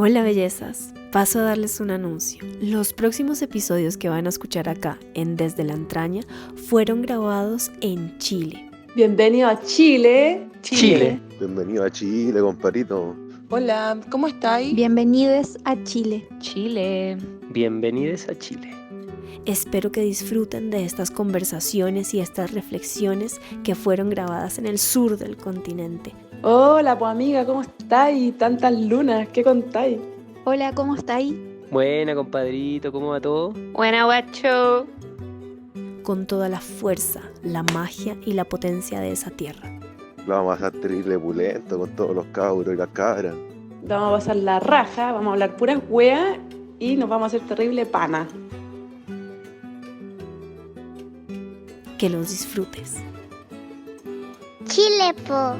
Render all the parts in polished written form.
Hola bellezas, paso a darles un anuncio. Los próximos episodios que van a escuchar acá en Desde la Entraña fueron grabados en Chile. Bienvenido a Chile. Bienvenido a Chile, compadrito. Hola, ¿cómo estáis? Bienvenidos a Chile. Bienvenidos a Chile. Espero que disfruten de estas conversaciones y estas reflexiones que fueron grabadas en el sur del continente. Hola, pues amiga, ¿cómo estáis? Tantas lunas, ¿qué contáis? Hola, ¿cómo estáis? Buena, compadrito, ¿cómo va todo? Buena, guacho. Con toda la fuerza, la magia y la potencia de esa tierra. Lo vamos a hacer terrible pulento con todos los cabros y las cabras. Vamos a pasar la raja, vamos a hablar puras weas y nos vamos a hacer terrible pana. Que los disfrutes. Chile, po.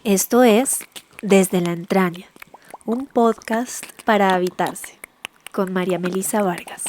Esto es Desde la Entraña, un podcast para habitarse, con María Melisa Vargas.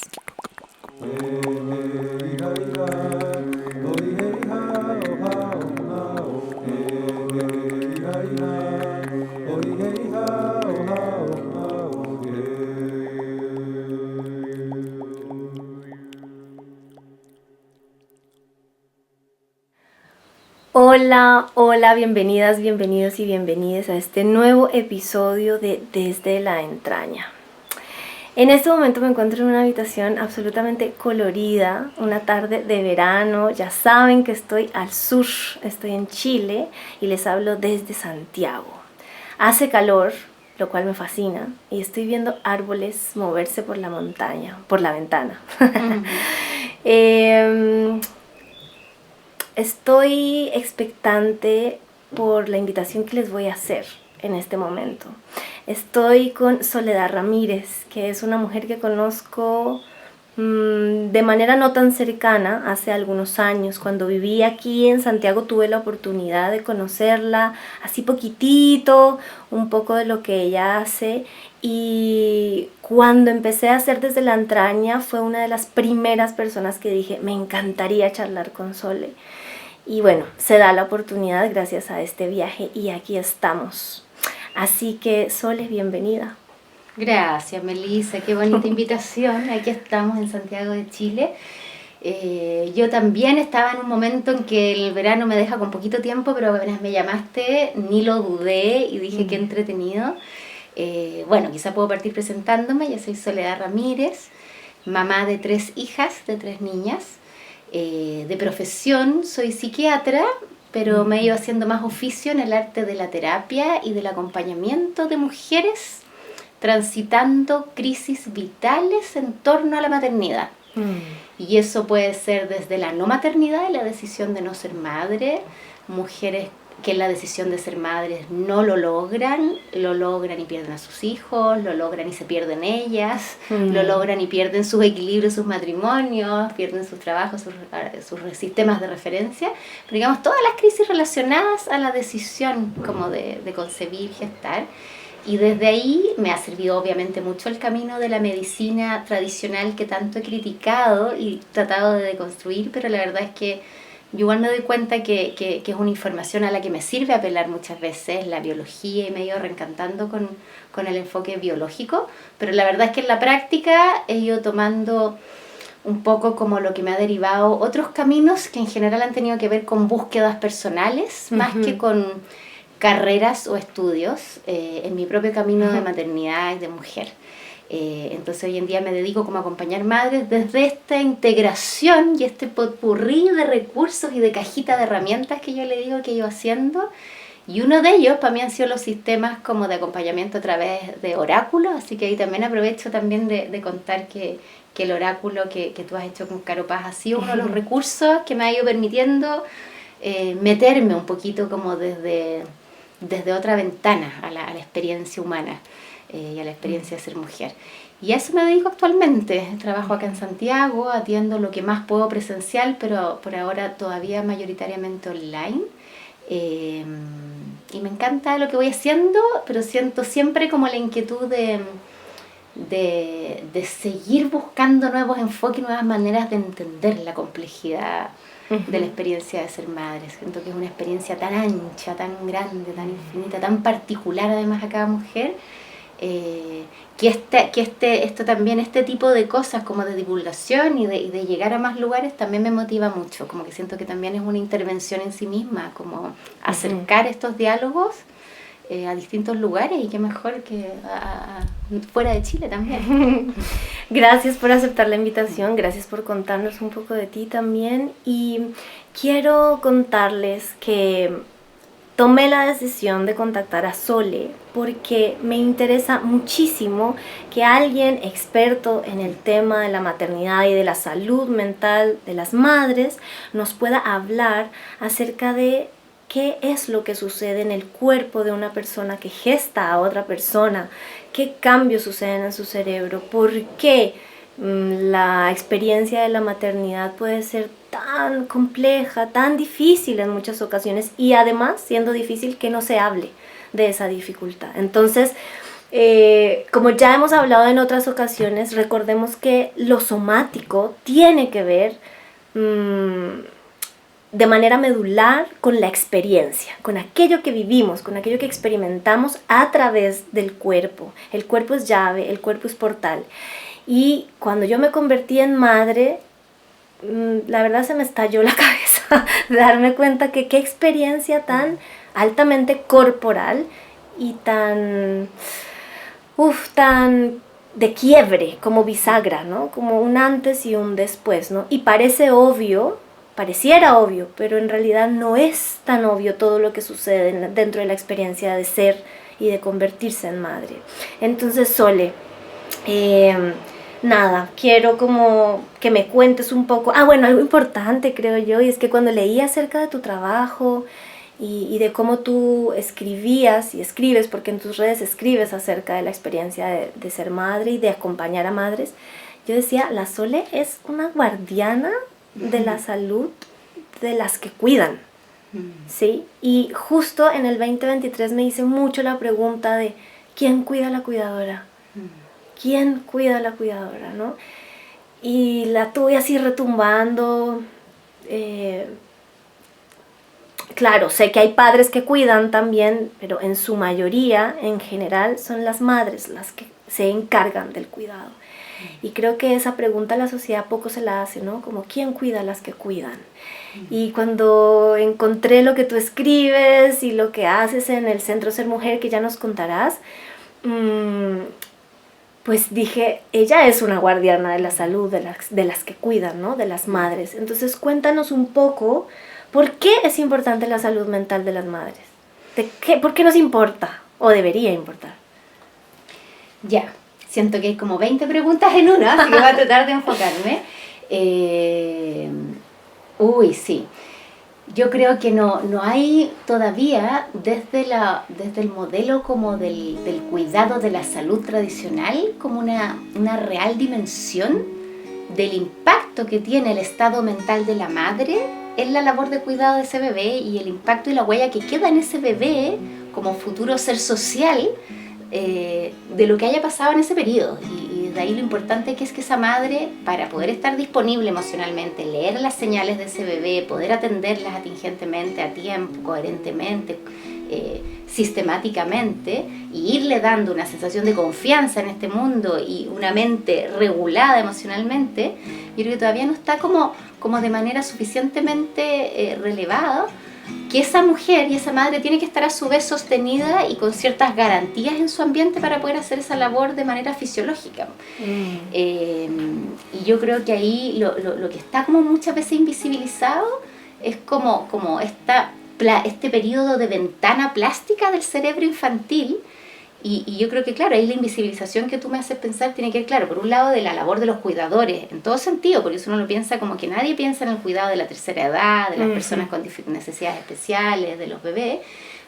Hola, bienvenidas, bienvenidos y bienvenidas a este nuevo episodio de Desde la Entraña. En este momento me encuentro en una habitación absolutamente colorida, una tarde de verano. Ya saben que estoy al sur, estoy en Chile y les hablo desde Santiago. Hace calor, lo cual me fascina, y estoy viendo árboles moverse por la montaña, por la ventana. Estoy expectante por la invitación que les voy a hacer en este momento. Estoy con Soledad Ramírez, que es una mujer que conozco de manera no tan cercana hace algunos años. Cuando viví aquí en Santiago tuve la oportunidad de conocerla así poquitito, un poco de lo que ella hace. Y cuando empecé a hacer Desde la Entraña fue una de las primeras personas que dije, me encantaría charlar con Sole. Y bueno, se da la oportunidad gracias a este viaje y aquí estamos. Así que, Sole, bienvenida. Gracias, Melissa, qué bonita invitación. Aquí estamos en Santiago de Chile. Yo también estaba en un momento en que el verano me deja con poquito tiempo, pero apenas me llamaste, ni lo dudé y dije qué entretenido. Bueno, quizá puedo partir presentándome. Yo soy Soledad Ramírez, mamá de 3 hijas, de 3 niñas. De profesión soy psiquiatra, pero me he ido haciendo más oficio en el arte de la terapia y del acompañamiento de mujeres transitando crisis vitales en torno a la maternidad. Y eso puede ser desde la no maternidad y la decisión de no ser madre, mujeres que en la decisión de ser madres no lo logran y pierden a sus hijos, lo logran y se pierden ellas, lo logran y pierden sus equilibrios, sus matrimonios, pierden sus trabajos, sus sistemas de referencia, pero digamos todas las crisis relacionadas a la decisión como de concebir, gestar. Y desde ahí me ha servido obviamente mucho el camino de la medicina tradicional que tanto he criticado y tratado de deconstruir, pero la verdad es que yo igual me doy cuenta que es una información a la que me sirve apelar muchas veces, la biología, y me he ido reencantando con el enfoque biológico, pero la verdad es que en la práctica he ido tomando un poco como lo que me ha derivado otros caminos que en general han tenido que ver con búsquedas personales, más que con carreras o estudios, en mi propio camino de maternidad y de mujer. Entonces hoy en día me dedico como a acompañar madres desde esta integración y este potpurrí de recursos y de cajita de herramientas que yo le digo que he ido haciendo, y uno de ellos para mí han sido los sistemas como de acompañamiento a través de oráculos, así que ahí también aprovecho también de contar que el oráculo que tú has hecho con Caro Paz ha sido uno de los recursos que me ha ido permitiendo meterme un poquito como desde otra ventana a la experiencia humana. Y a la experiencia de ser mujer. Y a eso me dedico actualmente. Trabajo acá en Santiago, atiendo lo que más puedo presencial, pero por ahora todavía mayoritariamente online. Y me encanta lo que voy haciendo, pero siento siempre como la inquietud de seguir buscando nuevos enfoques, nuevas maneras de entender la complejidad de la experiencia de ser madre. Siento que es una experiencia tan ancha, tan grande, tan infinita, tan particular además a cada mujer, esto también, este tipo de cosas como de divulgación y de llegar a más lugares también me motiva mucho, como que siento que también es una intervención en sí misma, como acercar estos diálogos a distintos lugares, y qué mejor que fuera de Chile también. Gracias por aceptar la invitación, gracias por contarnos un poco de ti también, y quiero contarles que tomé la decisión de contactar a Sole porque me interesa muchísimo que alguien experto en el tema de la maternidad y de la salud mental de las madres nos pueda hablar acerca de qué es lo que sucede en el cuerpo de una persona que gesta a otra persona, qué cambios suceden en su cerebro, por qué la experiencia de la maternidad puede ser tan compleja, tan difícil en muchas ocasiones, y además siendo difícil que no se hable de esa dificultad. Entonces, como ya hemos hablado en otras ocasiones, recordemos que lo somático tiene que ver de manera medular con la experiencia, con aquello que vivimos, con aquello que experimentamos a través del cuerpo. El cuerpo es llave, el cuerpo es portal. Y cuando yo me convertí en madre, la verdad se me estalló la cabeza de darme cuenta que qué experiencia tan altamente corporal y tan de quiebre, como bisagra, ¿no? Como un antes y un después, ¿no? Y pareciera obvio, pero en realidad no es tan obvio todo lo que sucede dentro de la experiencia de ser y de convertirse en madre. Entonces, Sole, nada, quiero como que me cuentes un poco. Bueno, algo importante creo yo, y es que cuando leí acerca de tu trabajo y de cómo tú escribías y escribes, porque en tus redes escribes acerca de la experiencia de ser madre y de acompañar a madres, yo decía, la Sole es una guardiana de la salud de las que cuidan, ¿sí? Y justo en el 2023 me hice mucho la pregunta de ¿quién cuida a la cuidadora? ¿Quién cuida a la cuidadora, no? Y la tuve así retumbando. Claro, sé que hay padres que cuidan también, pero en su mayoría, en general, son las madres las que se encargan del cuidado. Y creo que esa pregunta a la sociedad poco se la hace, ¿no? Como ¿quién cuida a las que cuidan? Y cuando encontré lo que tú escribes y lo que haces en el Centro Ser Mujer, que ya nos contarás, pues dije, ella es una guardiana de la salud, de las que cuidan, ¿no? De las madres. Entonces cuéntanos un poco, ¿por qué es importante la salud mental de las madres? ¿Por qué nos importa? ¿O debería importar? Ya. Siento que hay como 20 preguntas en una, así que voy a tratar de enfocarme. Sí. Yo creo que no hay todavía, desde el modelo como del cuidado de la salud tradicional, como una real dimensión del impacto que tiene el estado mental de la madre en la labor de cuidado de ese bebé, y el impacto y la huella que queda en ese bebé como futuro ser social, de lo que haya pasado en ese periodo. Y de ahí lo importante que es que esa madre, para poder estar disponible emocionalmente, leer las señales de ese bebé, poder atenderlas atingentemente, a tiempo, coherentemente, sistemáticamente, y irle dando una sensación de confianza en este mundo y una mente regulada emocionalmente, yo creo que todavía no está como de manera suficientemente relevada, que esa mujer y esa madre tiene que estar a su vez sostenida y con ciertas garantías en su ambiente para poder hacer esa labor de manera fisiológica. Y yo creo que ahí lo que está como muchas veces invisibilizado es como este periodo de ventana plástica del cerebro infantil. Y yo creo que, claro, ahí la invisibilización que tú me haces pensar tiene que ver, claro, por un lado de la labor de los cuidadores, en todo sentido, porque eso uno lo piensa como que nadie piensa en el cuidado de la tercera edad, de las personas con necesidades especiales, de los bebés,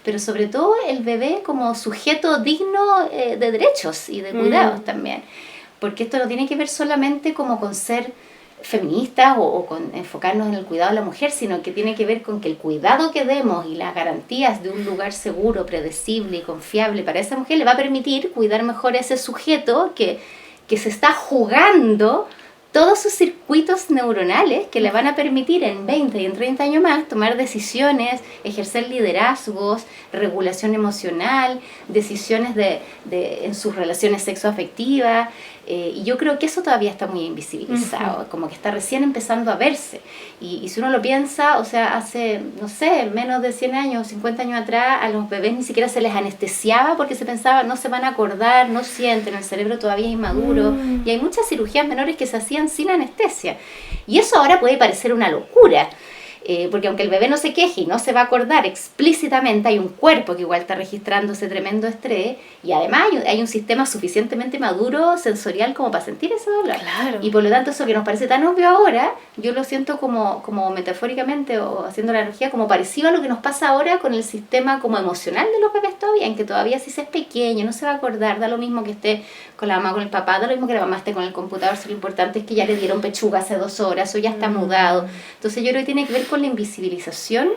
pero sobre todo el bebé como sujeto digno de derechos y de cuidados también. Porque esto no tiene que ver solamente como con ser feministas o con enfocarnos en el cuidado de la mujer, sino que tiene que ver con que el cuidado que demos y las garantías de un lugar seguro, predecible y confiable para esa mujer le va a permitir cuidar mejor a ese sujeto que que se está jugando todos sus circuitos neuronales que le van a permitir en 20 y en 30 años más tomar decisiones, ejercer liderazgos, regulación emocional, decisiones en sus relaciones sexoafectivas. Y yo creo que eso todavía está muy invisibilizado, como que está recién empezando a verse. Y si uno lo piensa, o sea, hace, no sé, menos de 100 años, 50 años atrás, a los bebés ni siquiera se les anestesiaba porque se pensaba, no se van a acordar, no sienten, el cerebro todavía es inmaduro. Y hay muchas cirugías menores que se hacían sin anestesia. Y eso ahora puede parecer una locura. Porque aunque el bebé no se queje y no se va a acordar explícitamente, hay un cuerpo que igual está registrando ese tremendo estrés y además hay un sistema suficientemente maduro sensorial como para sentir ese dolor. Claro. Y por lo tanto eso que nos parece tan obvio ahora, yo lo siento como metafóricamente o haciendo la analogía como parecido a lo que nos pasa ahora con el sistema como emocional de los bebés todavía, en que todavía si se es pequeño no se va a acordar, da lo mismo que esté con la mamá con el papá, da lo mismo que la mamá esté con el computador, si lo importante es que ya le dieron pechuga hace 2 horas o ya está mudado. Entonces yo creo que tiene que ver con la invisibilización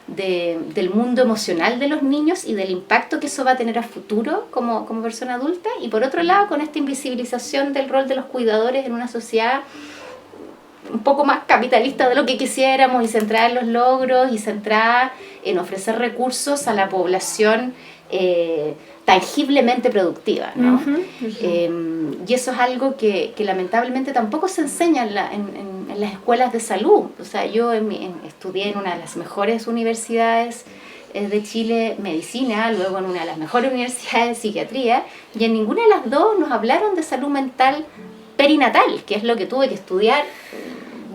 del mundo emocional de los niños y del impacto que eso va a tener a futuro como persona adulta, y por otro lado con esta invisibilización del rol de los cuidadores en una sociedad un poco más capitalista de lo que quisiéramos y centrada en los logros y centrada en ofrecer recursos a la población tangiblemente productiva, ¿no? Y eso es algo que lamentablemente tampoco se enseña en las escuelas de salud. O sea, yo estudié en una de las mejores universidades de Chile, medicina, luego en una de las mejores universidades de psiquiatría, y en ninguna de las dos nos hablaron de salud mental perinatal, que es lo que tuve que estudiar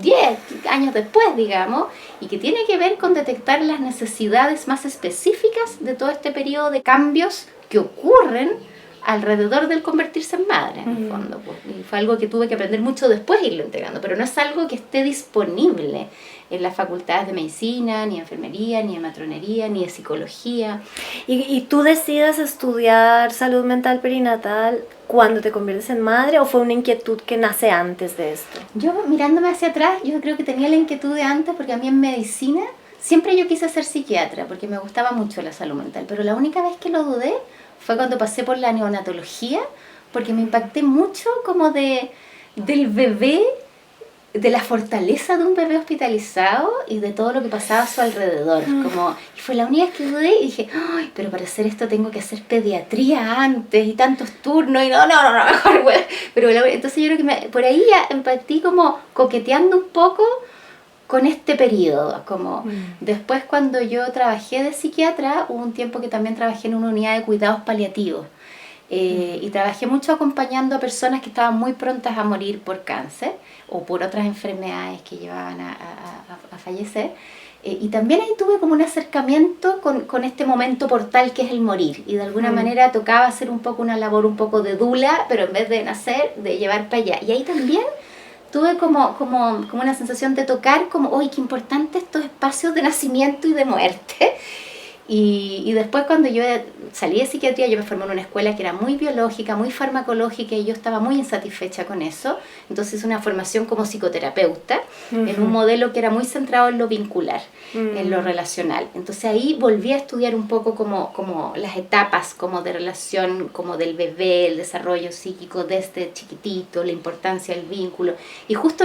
10 años después, digamos, y que tiene que ver con detectar las necesidades más específicas de todo este periodo de cambios que ocurren alrededor del convertirse en madre, en el fondo. Pues. Y fue algo que tuve que aprender mucho después irlo integrando, pero no es algo que esté disponible en las facultades de medicina, ni de enfermería, ni de matronería, ni de psicología. ¿Y tú decides estudiar salud mental perinatal cuando te conviertes en madre o fue una inquietud que nace antes de esto? Yo, mirándome hacia atrás, yo creo que tenía la inquietud de antes, porque a mí en medicina siempre yo quise ser psiquiatra, porque me gustaba mucho la salud mental, pero la única vez que lo dudé fue cuando pasé por la neonatología, porque me impacté mucho como del bebé, de la fortaleza de un bebé hospitalizado y de todo lo que pasaba a su alrededor. Y fue la única vez que dudé y dije, ay, pero para hacer esto tengo que hacer pediatría antes y tantos turnos y no, mejor, güey. Pero entonces yo creo que por ahí ya partí como coqueteando un poco con este periodo. Después cuando yo trabajé de psiquiatra, hubo un tiempo que también trabajé en una unidad de cuidados paliativos. Y trabajé mucho acompañando a personas que estaban muy prontas a morir por cáncer o por otras enfermedades que llevaban a fallecer. Y también ahí tuve como un acercamiento con este momento portal que es el morir. Y de alguna manera tocaba hacer un poco una labor un poco de dula, pero en vez de nacer, de llevar para allá. Y ahí también tuve como una sensación de tocar como, ¡ay, qué importante estos espacios de nacimiento y de muerte! Y después cuando yo salí de psiquiatría, yo me formé en una escuela que era muy biológica, muy farmacológica, y yo estaba muy insatisfecha con eso. Entonces una formación como psicoterapeuta, en un modelo que era muy centrado en lo vincular, en lo relacional. Entonces ahí volví a estudiar un poco como las etapas como de relación, como del bebé, el desarrollo psíquico desde chiquitito, la importancia del vínculo. Y justo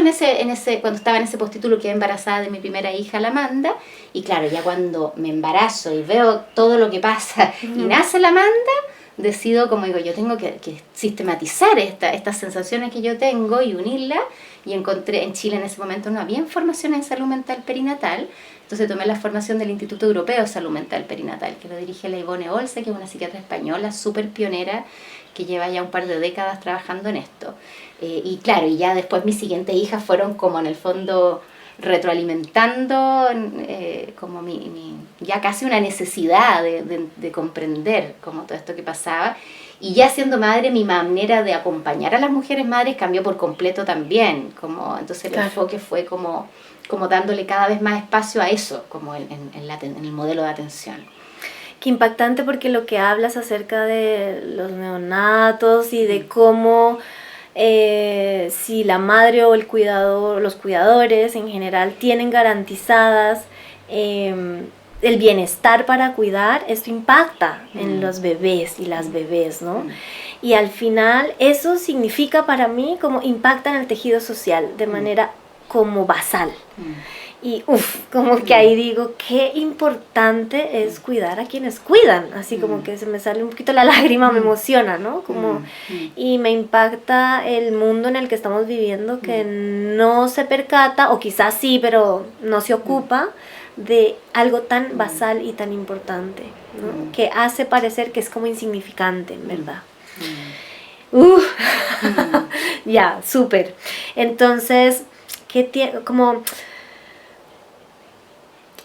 cuando estaba en ese postítulo quedé embarazada de mi primera hija, la Amanda, y claro, ya cuando me embarazo y veo todo lo que pasa y nace la Amanda, decido, como digo, yo tengo que sistematizar estas sensaciones que yo tengo y unirlas, y encontré, en Chile en ese momento no había formación en salud mental perinatal, entonces tomé la formación del Instituto Europeo de Salud Mental Perinatal, que lo dirige la Ivone Olse, que es una psiquiatra española súper pionera, que lleva ya un par de décadas trabajando en esto. Y claro, y ya después mis siguientes hijas fueron como en el fondo retroalimentando como ya casi una necesidad de comprender como todo esto que pasaba, y ya siendo madre mi manera de acompañar a las mujeres madres cambió por completo también, entonces el enfoque fue como dándole cada vez más espacio a eso, como en el modelo de atención. Qué impactante, porque lo que hablas acerca de los neonatos y de cómo si la madre o el cuidador, los cuidadores en general tienen garantizadas el bienestar para cuidar, esto impacta en los bebés y las bebés, ¿no? Y al final eso significa para mí como impacta en el tejido social de manera como basal. Y como que ahí digo, qué importante es cuidar a quienes cuidan. Así como que se me sale un poquito la lágrima, me emociona, ¿no? Como, y me impacta el mundo en el que estamos viviendo que no se percata, o quizás sí, pero no se ocupa de algo tan basal y tan importante, ¿no? Que hace parecer que es como insignificante, en verdad. Ya, súper. Entonces, como...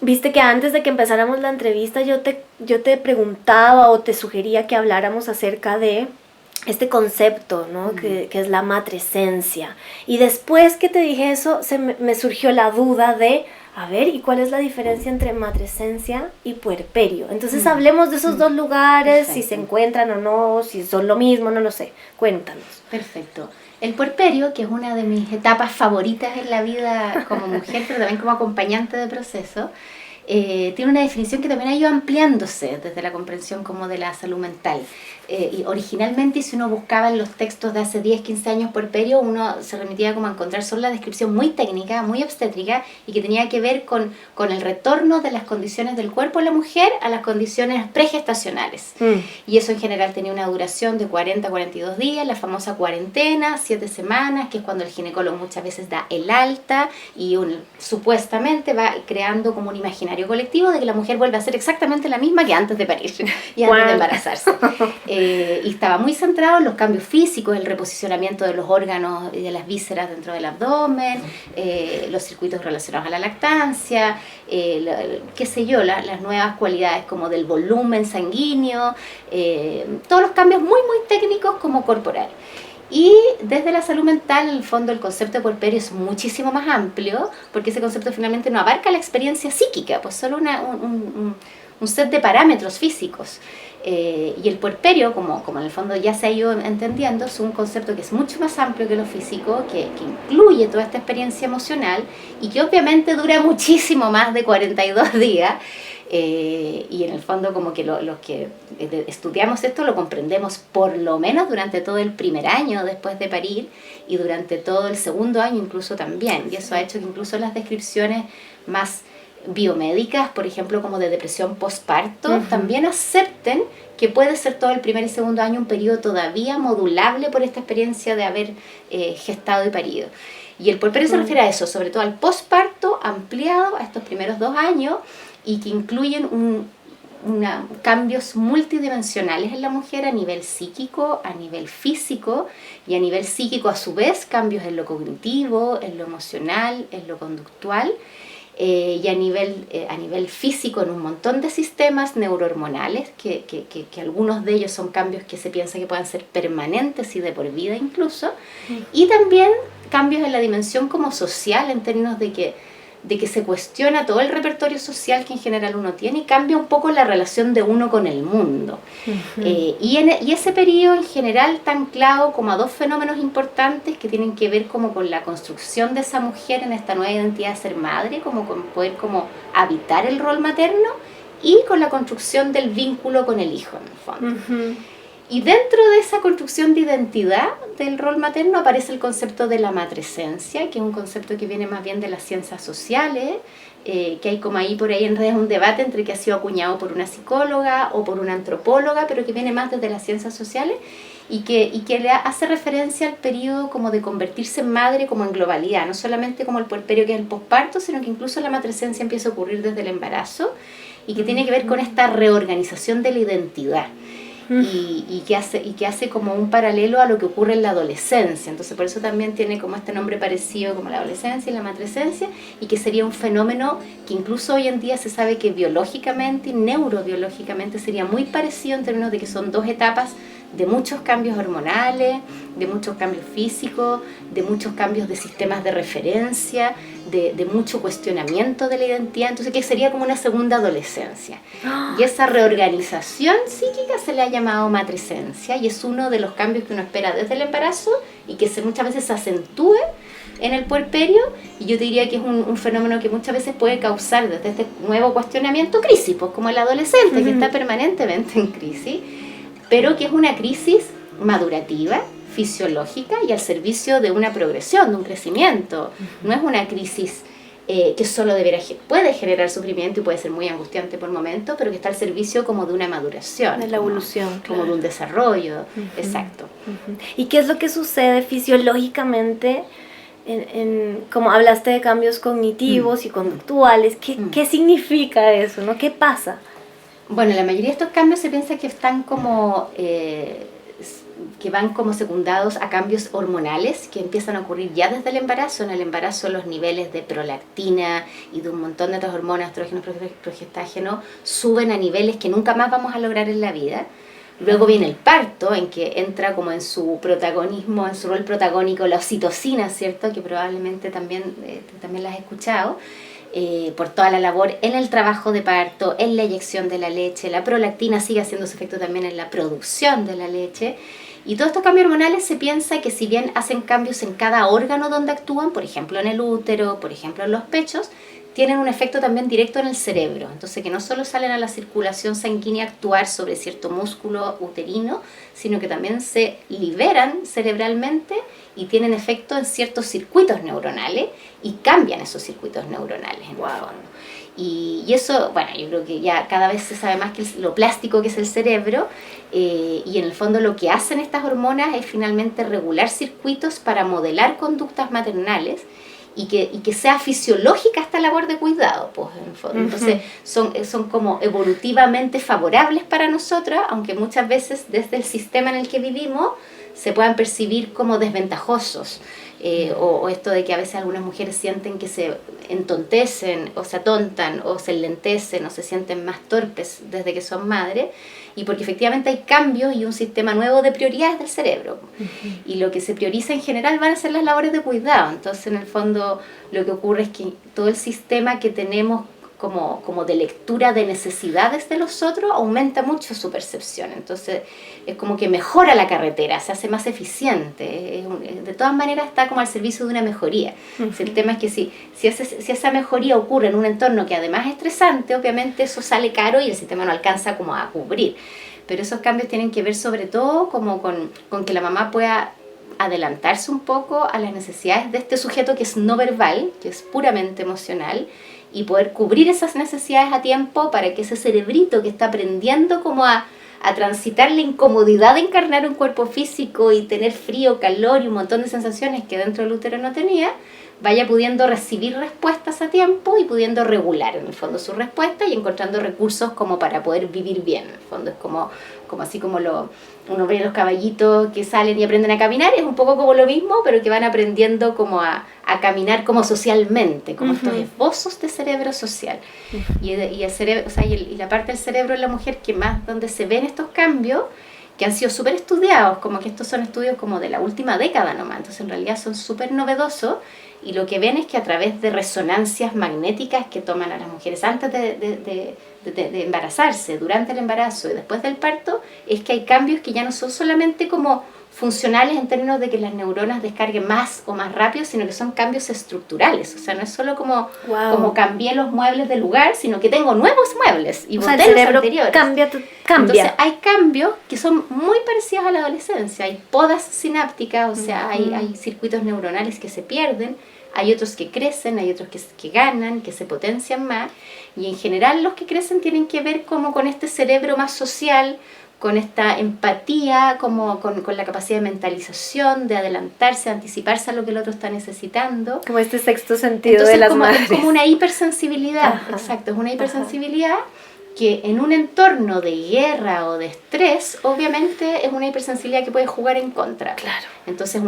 Viste que antes de que empezáramos la entrevista yo te preguntaba o te sugería que habláramos acerca de este concepto, ¿no? Que es la matresencia. Y después que te dije eso, me surgió la duda de, a ver, ¿y cuál es la diferencia entre matresencia y puerperio? Entonces hablemos de esos dos lugares, si se encuentran o no, si son lo mismo, no lo sé. Cuéntanos. Perfecto. El puerperio, que es una de mis etapas favoritas en la vida como mujer, pero también como acompañante de proceso, tiene una definición que también ha ido ampliándose desde la comprensión como de la salud mental. Y originalmente, si uno buscaba en los textos de hace 10, 15 años puerperio, uno se remitía como a encontrar solo la descripción muy técnica, muy obstétrica, y que tenía que ver con el retorno de las condiciones del cuerpo de la mujer a las condiciones pregestacionales. Y eso en general tenía una duración de 40 a 42 días, la famosa cuarentena, 7 semanas, que es cuando el ginecólogo muchas veces da el alta y supuestamente va creando como un imaginario colectivo de que la mujer vuelve a ser exactamente la misma que antes de parir y antes de embarazarse. Y estaba muy centrado en los cambios físicos, el reposicionamiento de los órganos y de las vísceras dentro del abdomen, los circuitos relacionados a la lactancia, qué sé yo, las nuevas cualidades como del volumen sanguíneo, todos los cambios muy muy técnicos como corporal. Y desde la salud mental, en el fondo, el concepto de puerperio es muchísimo más amplio, porque ese concepto finalmente no abarca la experiencia psíquica, pues solo un set de parámetros físicos. Y el puerperio, como en el fondo ya se ha ido entendiendo, es un concepto que es mucho más amplio que lo físico, que incluye toda esta experiencia emocional y que obviamente dura muchísimo más de 42 días. Y en el fondo como que los que estudiamos esto lo comprendemos por lo menos durante todo el primer año después de parir y durante todo el segundo año incluso también. Y eso ha hecho que incluso las descripciones más biomédicas, por ejemplo como de depresión postparto, también acepten que puede ser todo el primer y segundo año un periodo todavía modulable por esta experiencia de haber gestado y parido. Y el puerperio se refiere a eso, sobre todo al postparto ampliado a estos primeros 2 años y que incluyen cambios multidimensionales en la mujer a nivel psíquico, a nivel físico y a nivel psíquico a su vez cambios en lo cognitivo, en lo emocional, en lo conductual. Y a nivel físico en un montón de sistemas neurohormonales, que algunos de ellos son cambios que se piensa que puedan ser permanentes y de por vida incluso, y también cambios en la dimensión como social, en términos de que se cuestiona todo el repertorio social que en general uno tiene y cambia un poco la relación de uno con el mundo. Y ese periodo en general está anclado como a 2 fenómenos importantes que tienen que ver como con la construcción de esa mujer en esta nueva identidad de ser madre, como con poder como habitar el rol materno y con la construcción del vínculo con el hijo en el fondo. Y dentro de esa construcción de identidad del rol materno aparece el concepto de la matresencia, que es un concepto que viene más bien de las ciencias sociales, que hay como ahí por ahí en redes un debate entre que ha sido acuñado por una psicóloga o por una antropóloga, pero que viene más desde las ciencias sociales y que le hace referencia al periodo como de convertirse en madre como en globalidad, no solamente como el puerperio que es el posparto, sino que incluso la matresencia empieza a ocurrir desde el embarazo y que tiene que ver con esta reorganización de la identidad. Y que hace como un paralelo a lo que ocurre en la adolescencia. Entonces por eso también tiene como este nombre parecido como la adolescencia y la matresencia, y que sería un fenómeno que incluso hoy en día se sabe que biológicamente y neurobiológicamente sería muy parecido en términos de que son 2 etapas de muchos cambios hormonales, de muchos cambios físicos, de muchos cambios de sistemas de referencia, de mucho cuestionamiento de la identidad, entonces que sería como una segunda adolescencia. Y esa reorganización psíquica se le ha llamado matresencia y es uno de los cambios que uno espera desde el embarazo y que muchas veces se acentúe en el puerperio, y yo diría que es un fenómeno que muchas veces puede causar desde este nuevo cuestionamiento crisis, pues como el adolescente que está permanentemente en crisis, pero que es una crisis madurativa, fisiológica y al servicio de una progresión, de un crecimiento. No es una crisis que solo puede generar sufrimiento y puede ser muy angustiante por momentos, pero que está al servicio como de una maduración. De la evolución, como claro. de un desarrollo, exacto. ¿Y qué es lo que sucede fisiológicamente? Como hablaste de cambios cognitivos y conductuales, ¿qué significa eso, ¿no? ¿Qué pasa? Bueno, la mayoría de estos cambios se piensa que están como que van como secundados a cambios hormonales que empiezan a ocurrir ya desde el embarazo. En el embarazo los niveles de prolactina y de un montón de otras hormonas, estrógeno, progestágeno, suben a niveles que nunca más vamos a lograr en la vida. Luego viene el parto, en que entra como en su protagonismo, en su rol protagónico la oxitocina, ¿cierto? Que probablemente también la has escuchado, por toda la labor en el trabajo de parto, en la eyección de la leche. La prolactina sigue haciendo su efecto también en la producción de la leche. Y todos estos cambios hormonales se piensa que si bien hacen cambios en cada órgano donde actúan, por ejemplo en el útero, por ejemplo en los pechos, tienen un efecto también directo en el cerebro. Entonces que no solo salen a la circulación sanguínea a actuar sobre cierto músculo uterino, sino que también se liberan cerebralmente y tienen efecto en ciertos circuitos neuronales y cambian esos circuitos neuronales en el fondo. Y eso, bueno, yo creo que ya cada vez se sabe más que lo plástico que es el cerebro, y en el fondo lo que hacen estas hormonas es finalmente regular circuitos para modelar conductas maternales y que sea fisiológica esta labor de cuidado, pues, en el fondo. Entonces son como evolutivamente favorables para nosotras, aunque muchas veces desde el sistema en el que vivimos se puedan percibir como desventajosos. O esto de que a veces algunas mujeres sienten que se entontecen o se atontan o se enlentecen o se sienten más torpes desde que son madres, y porque efectivamente hay cambios y un sistema nuevo de prioridades del cerebro. Y lo que se prioriza en general van a ser las labores de cuidado. Entonces en el fondo lo que ocurre es que todo el sistema que tenemos como de lectura de necesidades de los otros aumenta mucho su percepción. Entonces es como que mejora la carretera, se hace más eficiente, de todas maneras está como al servicio de una mejoría. El tema es que si esa mejoría ocurre en un entorno que además es estresante, obviamente eso sale caro y el sistema no alcanza como a cubrir. Pero esos cambios tienen que ver sobre todo como con que la mamá pueda adelantarse un poco a las necesidades de este sujeto que es no verbal, que es puramente emocional, y poder cubrir esas necesidades a tiempo para que ese cerebrito que está aprendiendo como a transitar la incomodidad de encarnar un cuerpo físico y tener frío, calor y un montón de sensaciones que dentro del útero no tenía, vaya pudiendo recibir respuestas a tiempo y pudiendo regular en el fondo su respuesta y encontrando recursos como para poder vivir bien. En el fondo es como así como uno ve los caballitos que salen y aprenden a caminar, es un poco como lo mismo, pero que van aprendiendo como a caminar como socialmente, como estos esbozos de cerebro social. Y el cerebro, o sea, y la parte del cerebro en la mujer que más donde se ven estos cambios, que han sido súper estudiados, como que estos son estudios como de la última década nomás, entonces en realidad son súper novedosos, y lo que ven es que a través de resonancias magnéticas que toman a las mujeres antes de embarazarse, durante el embarazo y después del parto, es que hay cambios que ya no son solamente como funcionales en términos de que las neuronas descarguen más o más rápido, sino que son cambios estructurales. O sea, no es solo como cambié los muebles del lugar, sino que tengo nuevos muebles y boté los anteriores. Cambia. Entonces hay cambios que son muy parecidos a la adolescencia. Hay podas sinápticas, o sea, hay circuitos neuronales que se pierden, hay otros que crecen, hay otros que ganan, que se potencian más, y en general los que crecen tienen que ver como con este cerebro más social, con esta empatía, como con la capacidad de mentalización, de adelantarse, de anticiparse a lo que el otro está necesitando. Como este sexto sentido. Entonces, de las madres. Es como una hipersensibilidad. Ajá. Exacto, es una hipersensibilidad que en un entorno de guerra o de estrés, obviamente es una hipersensibilidad que puede jugar en contra. Claro. Entonces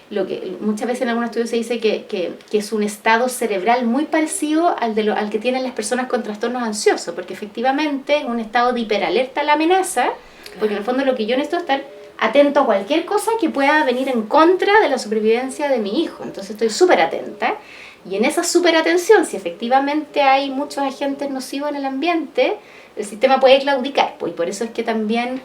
lo que muchas veces en algunos estudios se dice que es un estado cerebral muy parecido al que tienen las personas con trastornos ansiosos, porque efectivamente es un estado de hiperalerta a la amenaza, porque en el fondo lo que yo necesito es estar atento a cualquier cosa que pueda venir en contra de la supervivencia de mi hijo. Entonces estoy súper atenta. Y en esa superatención, si efectivamente hay muchos agentes nocivos en el ambiente, el sistema puede claudicar. Pues, y por eso es que también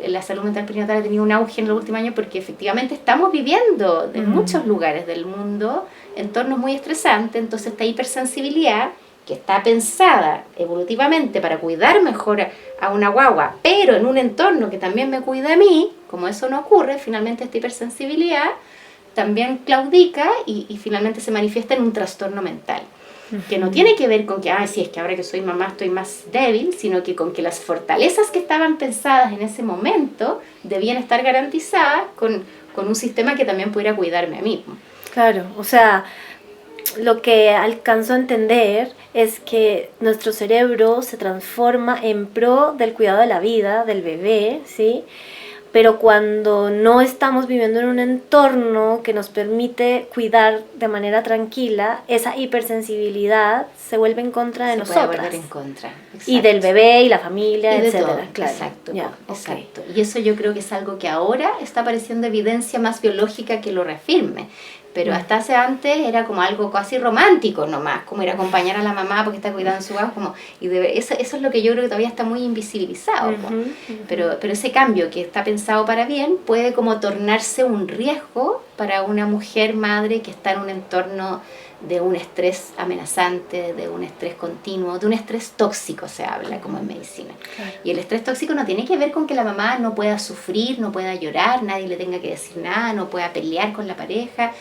la salud mental perinatal ha tenido un auge en los últimos años, porque efectivamente estamos viviendo en muchos lugares del mundo entornos muy estresantes. Entonces esta hipersensibilidad que está pensada evolutivamente para cuidar mejor a una guagua, pero en un entorno que también me cuida a mí, como eso no ocurre, finalmente esta hipersensibilidad también claudica y finalmente se manifiesta en un trastorno mental. Que no tiene que ver con que, sí, es que ahora que soy mamá estoy más débil, sino que con que las fortalezas que estaban pensadas en ese momento debían estar garantizadas con un sistema que también pudiera cuidarme a mí. Claro, o sea, lo que alcanzo a entender es que nuestro cerebro se transforma en pro del cuidado de la vida, del bebé, ¿sí? Pero cuando no estamos viviendo en un entorno que nos permite cuidar de manera tranquila, esa hipersensibilidad se vuelve en contra de nosotras. Puede volver en contra. Exacto. Y del bebé y la familia, y de etcétera. todo. Claro. Exacto, Ya, exacto. Y eso yo creo que es algo que ahora está apareciendo evidencia más biológica que lo reafirme. Pero hasta hace antes era como algo casi romántico nomás, como ir a acompañar a la mamá porque está cuidando a su hijo, como, eso es lo que yo creo que todavía está muy invisibilizado. Pero ese cambio que está pensado para bien puede como tornarse un riesgo para una mujer madre que está en un entorno de un estrés amenazante, de un estrés continuo, de un estrés tóxico se habla como en medicina. Claro. Y el estrés tóxico no tiene que ver con que la mamá no pueda sufrir, no pueda llorar, nadie le tenga que decir nada, no pueda pelear con la pareja.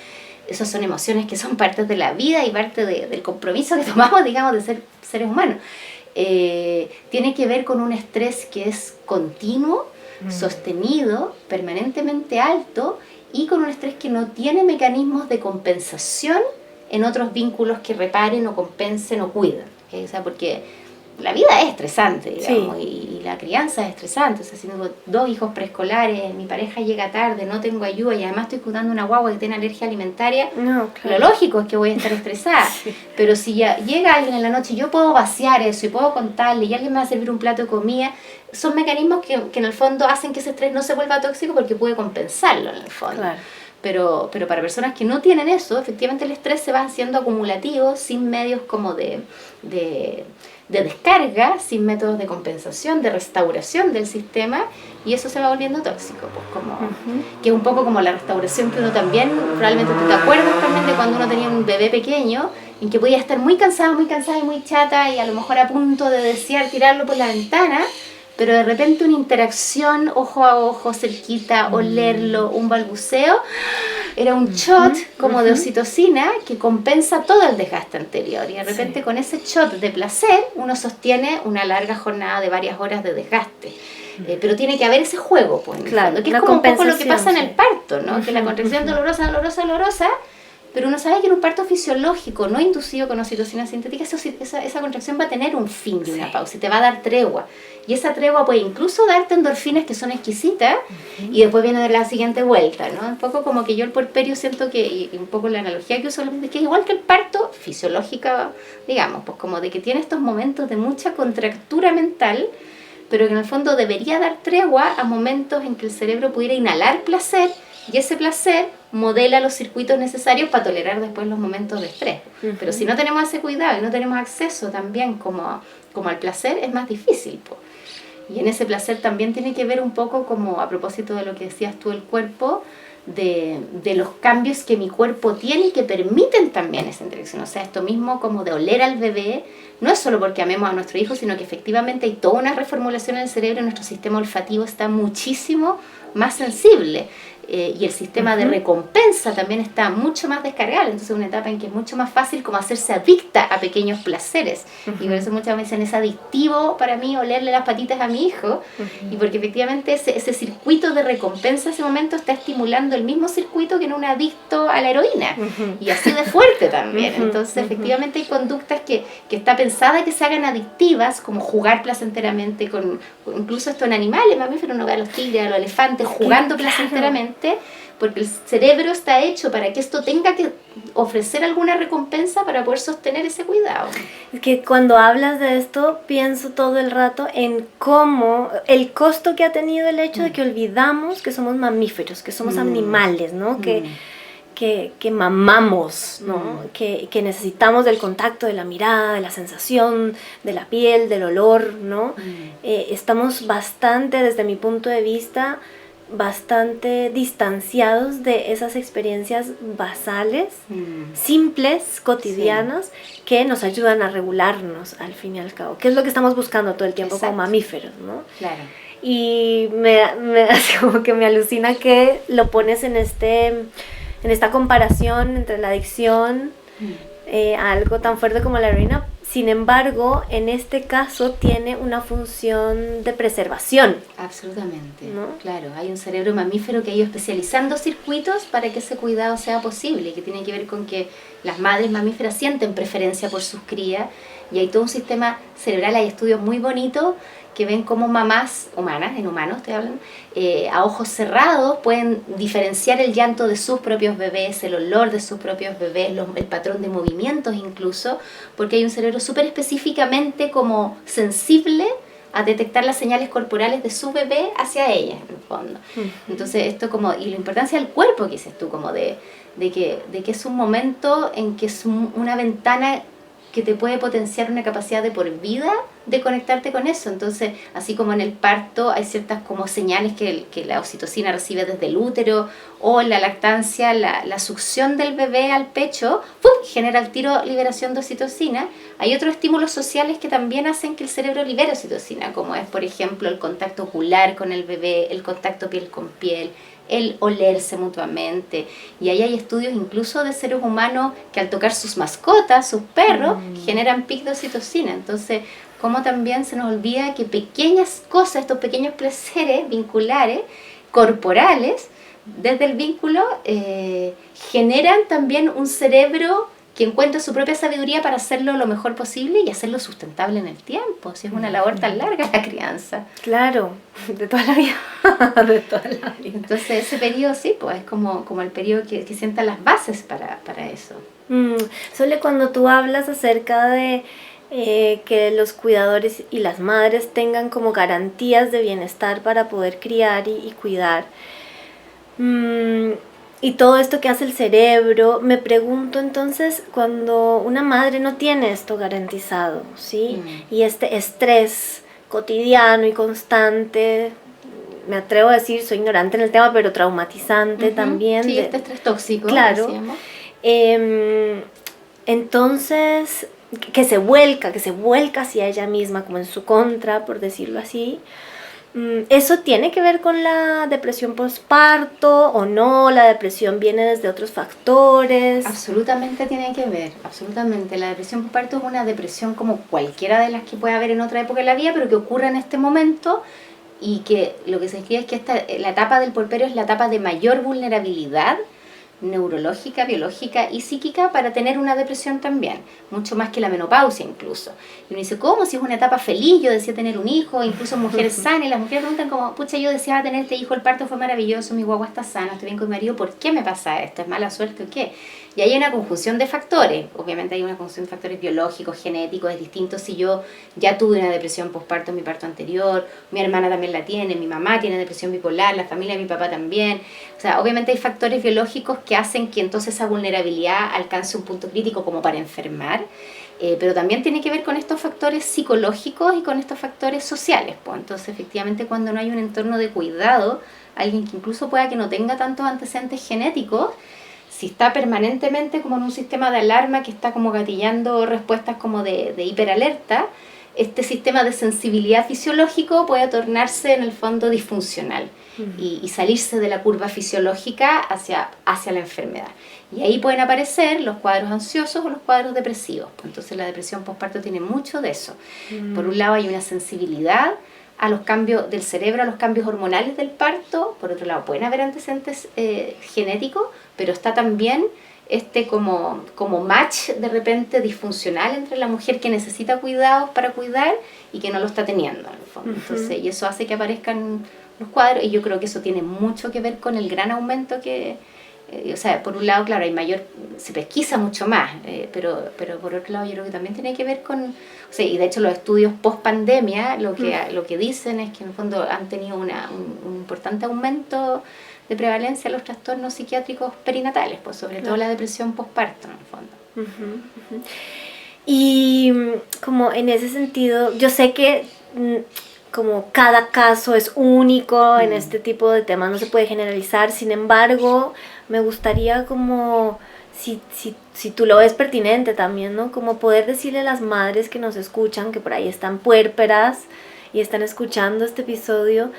Esas son emociones que son parte de la vida y parte del compromiso que tomamos, digamos, de ser seres humanos. Tiene que ver con un estrés que es continuo, sostenido, permanentemente alto, y con un estrés que no tiene mecanismos de compensación en otros vínculos que reparen o compensen o cuiden. O sea, porque la vida es estresante, digamos, y la crianza es estresante. O sea, si tengo 2 hijos preescolares, mi pareja llega tarde, no tengo ayuda y además estoy cuidando una guagua que tiene alergia alimentaria, lo lógico es que voy a estar estresada. Pero si ya llega alguien en la noche y yo puedo vaciar eso y puedo contarle y alguien me va a servir un plato de comida, son mecanismos que en el fondo hacen que ese estrés no se vuelva tóxico porque pude compensarlo en el fondo. Claro. Pero para personas que no tienen eso, efectivamente el estrés se va haciendo acumulativo sin medios como de descarga, sin métodos de compensación, de restauración del sistema, y eso se va volviendo tóxico, pues como que es un poco como la restauración que uno también, probablemente tú te acuerdas también de cuando uno tenía un bebé pequeño, en que podía estar muy cansada y muy chata, y a lo mejor a punto de desear tirarlo por la ventana, pero de repente una interacción ojo a ojo, cerquita, olerlo, un balbuceo, era un shot como de oxitocina que compensa todo el desgaste anterior, y de repente con ese shot de placer uno sostiene una larga jornada de varias horas de desgaste. Pero tiene que haber ese juego, pues, claro, que es como un poco lo que pasa en el parto, ¿no? Que la contracción dolorosa, pero uno sabe que en un parto fisiológico, no inducido con oxitocina sintética, esa contracción va a tener un fin de una pausa y te va a dar tregua. Y esa tregua puede incluso darte endorfinas que son exquisitas y después viene la siguiente vuelta, ¿no? Un poco como que yo el puerperio siento que, y un poco la analogía que uso, que es igual que el parto fisiológica, digamos, pues como de que tiene estos momentos de mucha contractura mental, pero que en el fondo debería dar tregua a momentos en que el cerebro pudiera inhalar placer, y ese placer modela los circuitos necesarios para tolerar después los momentos de estrés. Pero si no tenemos ese cuidado y no tenemos acceso también como al placer, es más difícil, po. Y en ese placer también tiene que ver un poco, como a propósito de lo que decías tú, el cuerpo, de los cambios que mi cuerpo tiene y que permiten también esa interacción. O sea, esto mismo como de oler al bebé, no es solo porque amemos a nuestro hijo, sino que efectivamente hay toda una reformulación en el cerebro, y nuestro sistema olfativo está muchísimo más sensible. Y el sistema de recompensa también está mucho más descargado, entonces es una etapa en que es mucho más fácil como hacerse adicta a pequeños placeres, y por eso muchas veces es adictivo para mí olerle las patitas a mi hijo, y porque efectivamente ese circuito de recompensa en ese momento está estimulando el mismo circuito que en un adicto a la heroína, y así de fuerte también. Entonces efectivamente hay conductas que está pensada que se hagan adictivas, como jugar placenteramente incluso esto en animales, mamíferos, uno ve a los tigres, a los elefantes jugando placenteramente, porque el cerebro está hecho para que esto tenga que ofrecer alguna recompensa para poder sostener ese cuidado. Es que cuando hablas de esto pienso todo el rato en cómo el costo que ha tenido el hecho de que olvidamos que somos mamíferos, que somos animales, ¿no? Que mamamos, ¿no? Que necesitamos del contacto, de la mirada, de la sensación, de la piel, del olor, ¿no? Estamos bastante, desde mi punto de vista, bastante distanciados de esas experiencias basales, simples, cotidianas, que nos ayudan a regularnos al fin y al cabo, que es lo que estamos buscando todo el tiempo como mamíferos, ¿no? Claro. Y así como que me alucina que lo pones en esta comparación entre la adicción a algo tan fuerte como la heroína. Sin embargo, en este caso tiene una función de preservación. Absolutamente, ¿no? Claro, hay un cerebro mamífero que ha ido especializando circuitos para que ese cuidado sea posible, y que tiene que ver con que las madres mamíferas sienten preferencia por sus crías, y hay todo un sistema cerebral, hay estudios muy bonitos que ven cómo mamás humanas, en humanos estoy hablando, a ojos cerrados pueden diferenciar el llanto de sus propios bebés, el olor de sus propios bebés, el patrón de movimientos incluso, porque hay un cerebro súper específicamente como sensible a detectar las señales corporales de su bebé hacia ella, en el fondo. Entonces esto como, y la importancia del cuerpo que dices tú, como de que es un momento en que es una ventana que te puede potenciar una capacidad de por vida de conectarte con eso. Entonces, así como en el parto hay ciertas como señales que la oxitocina recibe desde el útero, o en la lactancia, la succión del bebé al pecho, ¡pum!, genera al tiro liberación de oxitocina. Hay otros estímulos sociales que también hacen que el cerebro libere oxitocina, como es, por ejemplo, el contacto ocular con el bebé, el contacto piel con piel, el olerse mutuamente. Y ahí hay estudios incluso de seres humanos que al tocar sus mascotas, sus perros, generan pic de oxitocina. Entonces, como también se nos olvida que pequeñas cosas, estos pequeños placeres vinculares, corporales, desde el vínculo, generan también un cerebro que encuentra su propia sabiduría para hacerlo lo mejor posible y hacerlo sustentable en el tiempo. Si es una labor tan larga la crianza. Claro, de toda la vida. De toda la vida. Entonces ese periodo sí, pues es como el periodo que sienta las bases para eso. Sole, cuando tú hablas acerca de que los cuidadores y las madres tengan como garantías de bienestar para poder criar y cuidar, y todo esto que hace el cerebro, me pregunto entonces, cuando una madre no tiene esto garantizado, ¿sí? Y este estrés cotidiano y constante, me atrevo a decir, soy ignorante en el tema, pero traumatizante también. Sí, este estrés tóxico. Claro. Entonces, que se vuelca hacia ella misma, como en su contra, por decirlo así. ¿Eso tiene que ver con la depresión postparto o no? ¿La depresión viene desde otros factores? Absolutamente tiene que ver, absolutamente. La depresión postparto es una depresión como cualquiera de las que puede haber en otra época de la vida, pero que ocurre en este momento, y que lo que se escribe es que la etapa del puerperio es la etapa de mayor vulnerabilidad neurológica, biológica y psíquica para tener una depresión también, mucho más que la menopausia incluso. Y uno dice, ¿cómo? Si es una etapa feliz, yo decía tener un hijo, incluso mujeres sanas, y las mujeres preguntan como, pucha, yo deseaba tener este hijo, el parto fue maravilloso, mi guagua está sana, estoy bien con mi marido, ¿por qué me pasa esto? ¿Es mala suerte o qué? Y hay una conjunción de factores, obviamente hay una conjunción de factores biológicos, genéticos, es distinto si yo ya tuve una depresión postparto en mi parto anterior, mi hermana también la tiene, mi mamá tiene depresión bipolar, la familia de mi papá también. O sea, obviamente hay factores biológicos que hacen que entonces esa vulnerabilidad alcance un punto crítico como para enfermar, pero también tiene que ver con estos factores psicológicos y con estos factores sociales. Pues entonces, efectivamente, cuando no hay un entorno de cuidado, alguien que incluso pueda que no tenga tantos antecedentes genéticos, si está permanentemente como en un sistema de alarma que está como gatillando respuestas como de hiperalerta, este sistema de sensibilidad fisiológico puede tornarse en el fondo disfuncional y salirse de la curva fisiológica hacia la enfermedad. Y ahí pueden aparecer los cuadros ansiosos o los cuadros depresivos. Entonces la depresión postparto tiene mucho de eso. Por un lado hay una sensibilidad a los cambios del cerebro, a los cambios hormonales del parto. Por otro lado pueden haber antecedentes genéticos, pero está también como match de repente disfuncional entre la mujer que necesita cuidados para cuidar y que no lo está teniendo en el fondo. Entonces, y eso hace que aparezcan los cuadros, y yo creo que eso tiene mucho que ver con el gran aumento que, o sea, por un lado, claro, se pesquisa mucho más, pero por otro lado yo creo que también tiene que ver con, o sea, y de hecho los estudios post pandemia lo que dicen es que en el fondo han tenido un importante aumento de prevalencia de los trastornos psiquiátricos perinatales, pues sobre todo la depresión postparto en el fondo. Y como en ese sentido, yo sé que como cada caso es único en este tipo de temas, no se puede generalizar. Sin embargo, me gustaría como, si tú lo ves pertinente también, ¿no? Como poder decirle a las madres que nos escuchan, que por ahí están puérperas y están escuchando este episodio,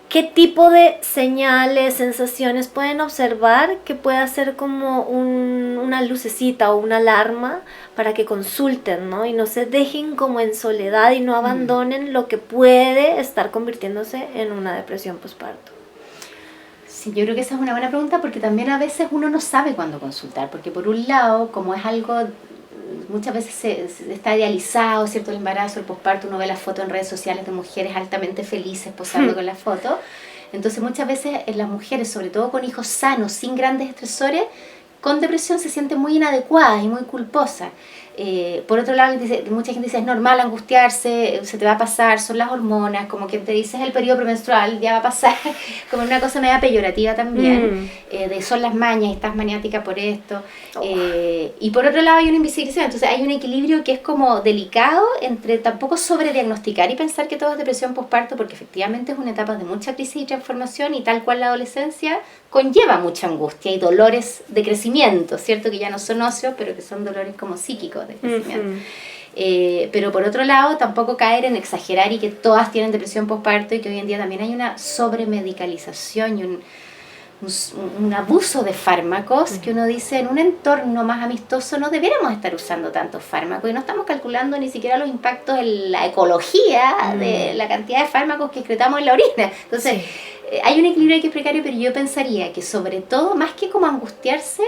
¿qué tipo de señales, sensaciones pueden observar que pueda ser como una lucecita o una alarma para que consulten, ¿no? Y no se dejen como en soledad y no abandonen lo que puede estar convirtiéndose en una depresión postparto? Sí, yo creo que esa es una buena pregunta porque también a veces uno no sabe cuándo consultar, porque por un lado, como es algo, muchas veces se está idealizado, ¿cierto? El embarazo, el posparto, uno ve las fotos en redes sociales de mujeres altamente felices posando con las fotos. Entonces muchas veces las mujeres, sobre todo con hijos sanos, sin grandes estresores, con depresión se sienten muy inadecuadas y muy culposas. Por otro lado, mucha gente dice es normal angustiarse, se te va a pasar, son las hormonas, como que te dices el periodo premenstrual, ya va a pasar, como una cosa media peyorativa también, de son las mañas, estás maniática por esto. Y por otro lado hay una invisibilización, entonces hay un equilibrio que es como delicado entre tampoco sobrediagnosticar y pensar que todo es depresión postparto, porque efectivamente es una etapa de mucha crisis y transformación y tal cual la adolescencia conlleva mucha angustia y dolores de crecimiento, ¿cierto? Que ya no son óseos, pero que son dolores como psíquicos de crecimiento. Pero por otro lado, tampoco caer en exagerar y que todas tienen depresión postparto y que hoy en día también hay una sobremedicalización y un abuso de fármacos que uno dice en un entorno más amistoso no debiéramos estar usando tantos fármacos y no estamos calculando ni siquiera los impactos en la ecología de la cantidad de fármacos que excretamos en la orina. Entonces, hay un equilibrio que es precario, pero yo pensaría que sobre todo, más que como angustiarse,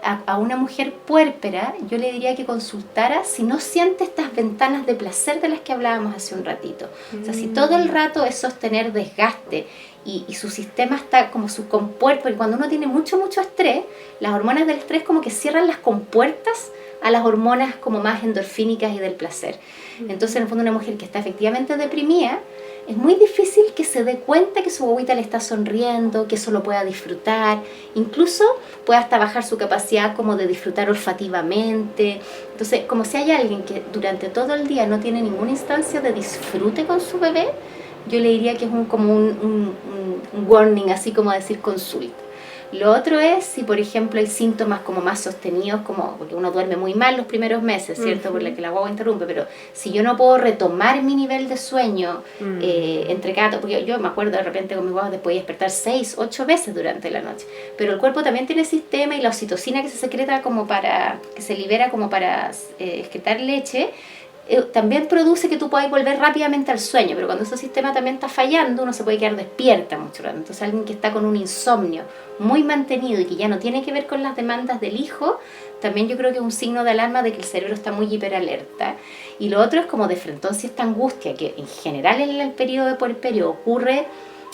a una mujer puérpera, yo le diría que consultara si no siente estas ventanas de placer de las que hablábamos hace un ratito. O sea, si todo el rato es sostener desgaste y su sistema está como su compuerta, porque cuando uno tiene mucho estrés, las hormonas del estrés como que cierran las compuertas a las hormonas como más endorfínicas y del placer. Entonces, en el fondo, una mujer que está efectivamente deprimida, es muy difícil que se dé cuenta que su guaguita le está sonriendo, que eso lo pueda disfrutar, incluso puede hasta bajar su capacidad como de disfrutar olfativamente. Entonces, como si hay alguien que durante todo el día no tiene ninguna instancia de disfrute con su bebé, yo le diría que es como un warning, así como decir consulta. Lo otro es si, por ejemplo, hay síntomas como más sostenidos, como porque uno duerme muy mal los primeros meses, ¿cierto? Por la que la guagua interrumpe, pero si yo no puedo retomar mi nivel de sueño entre cada... Porque yo me acuerdo de repente con mi guagua después de despertar 6, 8 veces durante la noche, pero el cuerpo también tiene sistema y la oxitocina que se secreta como para... que se libera como para excretar leche, también produce que tú puedas volver rápidamente al sueño, pero cuando ese sistema también está fallando, uno se puede quedar despierta mucho rato. Entonces alguien que está con un insomnio muy mantenido y que ya no tiene que ver con las demandas del hijo, también yo creo que es un signo de alarma de que el cerebro está muy hiperalerta. Y lo otro es como de frente a esta angustia que en general en el periodo de puerperio ocurre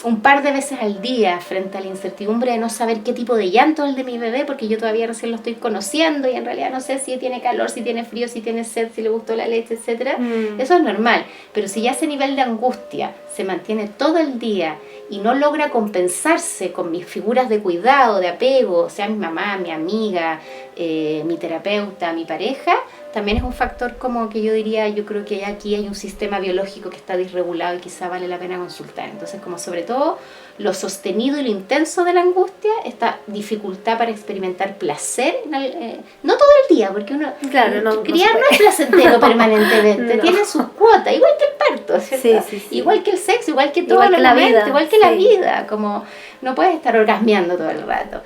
un par de veces al día frente a la incertidumbre de no saber qué tipo de llanto es el de mi bebé, porque yo todavía recién lo estoy conociendo y en realidad no sé si tiene calor, si tiene frío, si tiene sed, si le gustó la leche, etc. Eso es normal, pero si ya ese nivel de angustia se mantiene todo el día y no logra compensarse con mis figuras de cuidado, de apego, sea mi mamá, mi amiga, mi terapeuta, mi pareja, también es un factor como que yo diría, yo creo que aquí hay un sistema biológico que está disregulado y quizá vale la pena consultar. Entonces, como sobre todo lo sostenido y lo intenso de la angustia, esta dificultad para experimentar placer, no todo el día, porque uno criar no es placentero permanentemente, tiene sus cuotas, igual que el parto, ¿cierto? Sí. Igual que el sexo, igual que todo lo momento, igual que la vida, como no puedes estar orgasmeando todo el rato.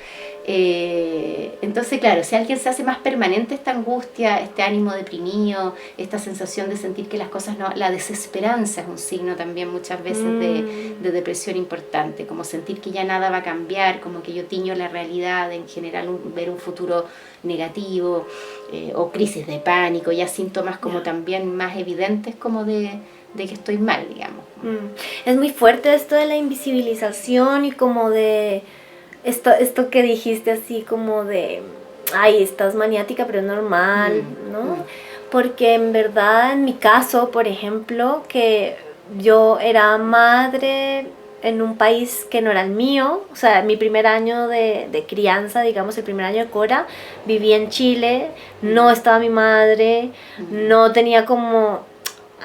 Entonces, claro, si alguien se hace más permanente esta angustia, este ánimo deprimido, esta sensación de sentir que las cosas no... La desesperanza es un signo también muchas veces de depresión importante, como sentir que ya nada va a cambiar, como que yo tiño la realidad, en general ver un futuro negativo, o crisis de pánico, ya síntomas como también más evidentes como de que estoy mal, digamos. Es muy fuerte esto de la invisibilización y como de... Esto que dijiste así como de, ay, estás maniática, pero es normal, ¿no? Porque en verdad, en mi caso, por ejemplo, que yo era madre en un país que no era el mío, o sea, mi primer año de crianza, digamos, el primer año de Cora, viví en Chile, no estaba mi madre, no tenía como